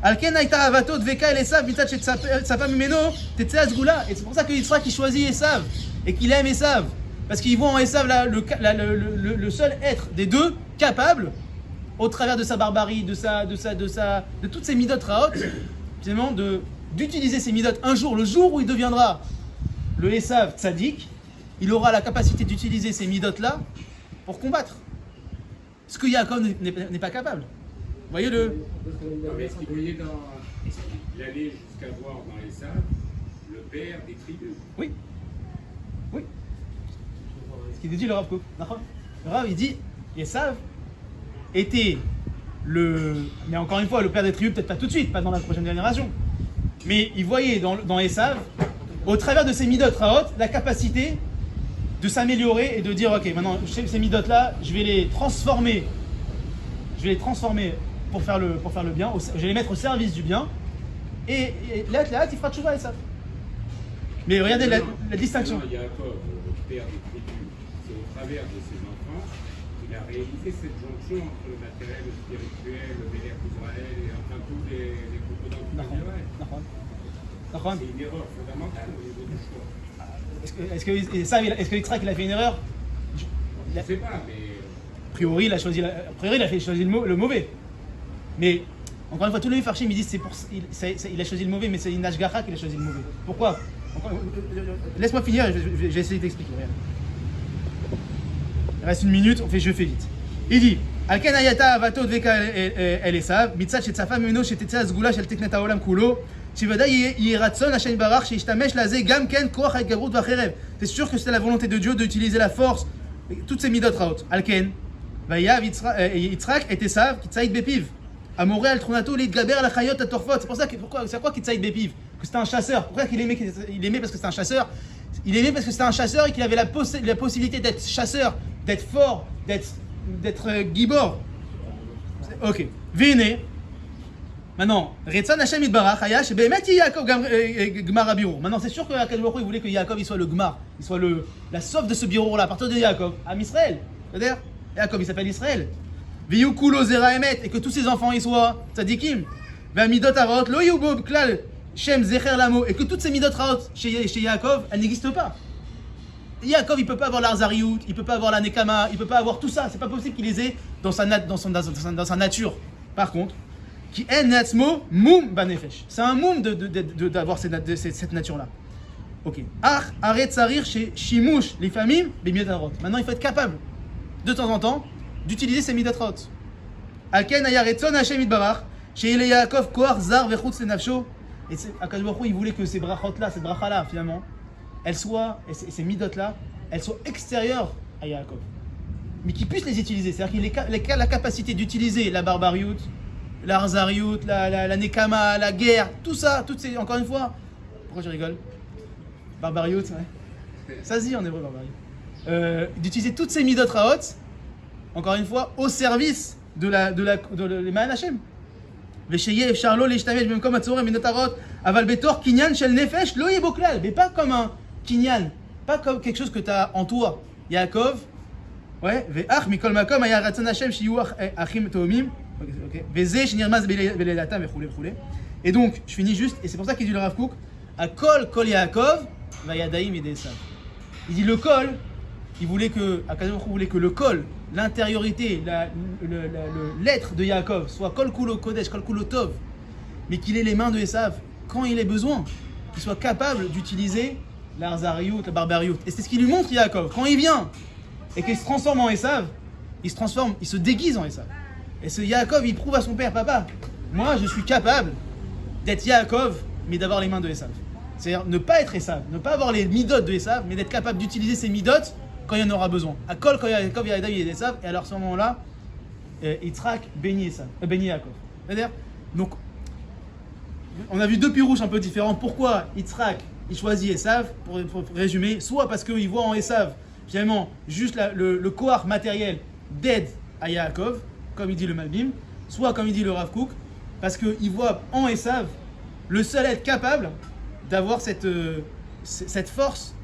על כן הייתה אהבתו דבקה אל עשיו מצד שצפה ממנו תצא הסגולה. Et c'est pour ça que Yitzhak il choisit Esav et qu'il aime Esav. Parce qu'il voit en Esav le seul être des deux capable, au travers de sa barbarie, de toutes ses midot raot, finalement d'utiliser ces midot un jour, le jour où il deviendra le Esav tzaddik, il aura la capacité d'utiliser ces midot là pour combattre. Ce que Yaakov n'est pas capable. Vous voyez le... Non, mais est-ce qu'il voyait il allait jusqu'à voir dans les sables le père des tribus? Oui. Oui. Ce qu'il dit le Rav Kook. Le Rav il dit Esav était mais encore une fois le père des tribus, peut-être pas tout de suite, pas dans la prochaine génération, mais il voyait dans Esav, au travers de ces midot raot, la capacité de s'améliorer et de dire ok, maintenant ces midot là, je vais les transformer pour faire le bien, je vais les mettre au service du bien, et là, il fera tchouva et ça. Mais regardez la distinction. Yaakov, le père des tribus, c'est au travers de ses enfants qu'il a réalisé cette jonction entre le matériel, le spirituel, le Mélech Israël, et enfin tous les composants du Israël. C'est une erreur fondamentale au niveau du choix. Est-ce que Yitzhak il a fait une erreur? Je ne sais pas, mais... A priori, il a choisi le mauvais. Mais, encore une fois, tous les Mefarshim, ils disent il a choisi le mauvais, mais c'est une Ashgacha qu'il a choisi le mauvais. Pourquoi? Laisse-moi finir, je vais essayer d'expliquer. Il reste une minute, je fais vite. Il dit על כן הייתה אהבתו דבקה אל עשיו, מצד שצפה ממנו שתצא הסגולה של תקנת העולם כולו, שוודאי יהיה רצון השם יתברך שישתמש לזה גם כן כוח ההתגברות והחרב. C'est sûr que c'était la volonté de Dieu d'utiliser la force, toutes ces midot raot. על כן, ויאהב יצחק את עשיו כי ציד בפיו. המורה על תכונתו להתגבר על החיות הטורפות. C'est quoi qui tzayid bepiv? Que c'était un chasseur. Pourquoi il aimait parce que c'était un chasseur? Il aimait parce que c'était un chasseur et qu'il avait la possibilité d'être chasseur, d'être fort, d'être gibor. Ok. Véné. Maintenant, Retzan Hashem Yitbarach haya shebemet Yaakov gmar habirur. Maintenant, c'est sûr que Akadosh Baruch Hu il voulait que Yaakov il soit le gmar, il soit la sauve de ce birur là à partir de Yaakov, à Israël. C'est-à-dire, Yaakov il s'appelle Israël. Viyu kulo zera emet, et que tous ses enfants ils soient tzadikim. Ve'amidot haraot lo yu bo klal shem zecher lamo, et que toutes ces midot haraot chez Yaakov elles n'existent pas. Yaakov il peut pas avoir l'arzariout, il peut pas avoir la nekama, il peut pas avoir tout ça, c'est pas possible qu'il les ait dans sa nature. Par contre, qui en natsmo moum banefesh, c'est un moum d'avoir cette nature là. Ok. Ach aret sarir chez shimush les familles b'miyot harot. Maintenant il faut être capable de temps en temps d'utiliser ces midot raot. Alken aya retzon Hashem yitbarach she'il Yaakov koach zar vechutz lenafsho. Et Akadosh Baruch Hu il voulait que ces brachot là, cette bracha là finalement, elles soient, et ces midot là, elles soient extérieures à Yaakov, mais qu'ils puissent les utiliser. C'est-à-dire qu'il a la capacité d'utiliser la barbariout, l'arzariout, la nekama, la guerre, tout ça, toutes ces, encore une fois. Pourquoi je rigole? Barbariout, ouais. Ça se dit en hébreu barbariout. D'utiliser toutes ces midot raot, encore une fois, au service de l'Eman Hashem. ושיהיה אפשר לא להשתמש במקום הצורם מידות הרעות, אבל בתור קניין של נפש לא יהיה בו כלל, mais pas comme un kinyan, pas comme quelque chose que tu as en toi. Yaakov, ouais, ואח מכל מקום היה רצון השם שיהיו אחים תאומים, וזה שנרמז בלידתם וכו' וכו'. Et donc, je finis juste, et c'est pour ça qu'il dit le Rav Kook, הכל כל Yaakov והידיים ידי עשיו. Il dit le kol, il voulait que, Akadosh Baruch Hu voulait que le kol, l'intériorité, l'être de Yaakov soit kol kulo kodesh, kol kulo tov, mais qu'il ait les mains de Esav quand il ait besoin. qu'il soit capable d'utiliser l'arzariout, la barbariout. Et c'est ce qu'il lui montre Yaakov. Quand il vient et qu'il se transforme en Esav, il se déguise en Esav. Et ce Yaakov, il prouve à son père, papa, moi je suis capable d'être Yaakov, mais d'avoir les mains de Esav. C'est-à-dire ne pas être Esav, ne pas avoir les midot de Esav, mais d'être capable d'utiliser ses midot quand il y en aura besoin. À Kol, quand Yaakov, il est Esav, et alors à ce moment-là, Yitzhak bénit Yaakov. C'est-à-dire, donc, on a vu deux pirouches un peu différents. Pourquoi Yitzhak, il choisit Esav, pour résumer, soit parce qu'il voit en Esav, finalement, juste le koach matériel d'aide à Yaakov, comme il dit le Malbim, soit comme il dit le Rav Kook, parce qu'il voit en Esav le seul être capable d'avoir cette force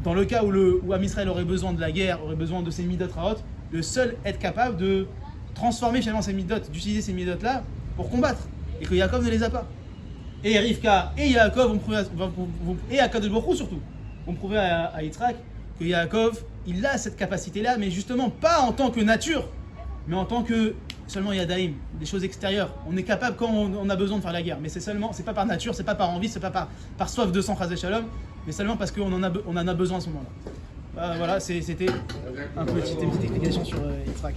dans le cas où Am Israël aurait besoin de la guerre, aurait besoin de ses midot raot, le seul être capable de transformer finalement ces midot, d'utiliser ces midot là pour combattre, et que Yaakov ne les a pas. Et Rivka et Yaakov et Akadosh Baruch Hu surtout vont prouver à Yitzhak que Yaakov il a cette capacité là, mais justement pas en tant que nature, mais en tant que seulement Yadaïm, des choses extérieures. On est capable quand on a besoin de faire la guerre, mais c'est pas par nature, c'est pas par envie, c'est pas par soif de sang, chasé shalom, mais seulement parce qu'on en a besoin à ce moment-là. Voilà, c'était une petite explication sur Yitzhak.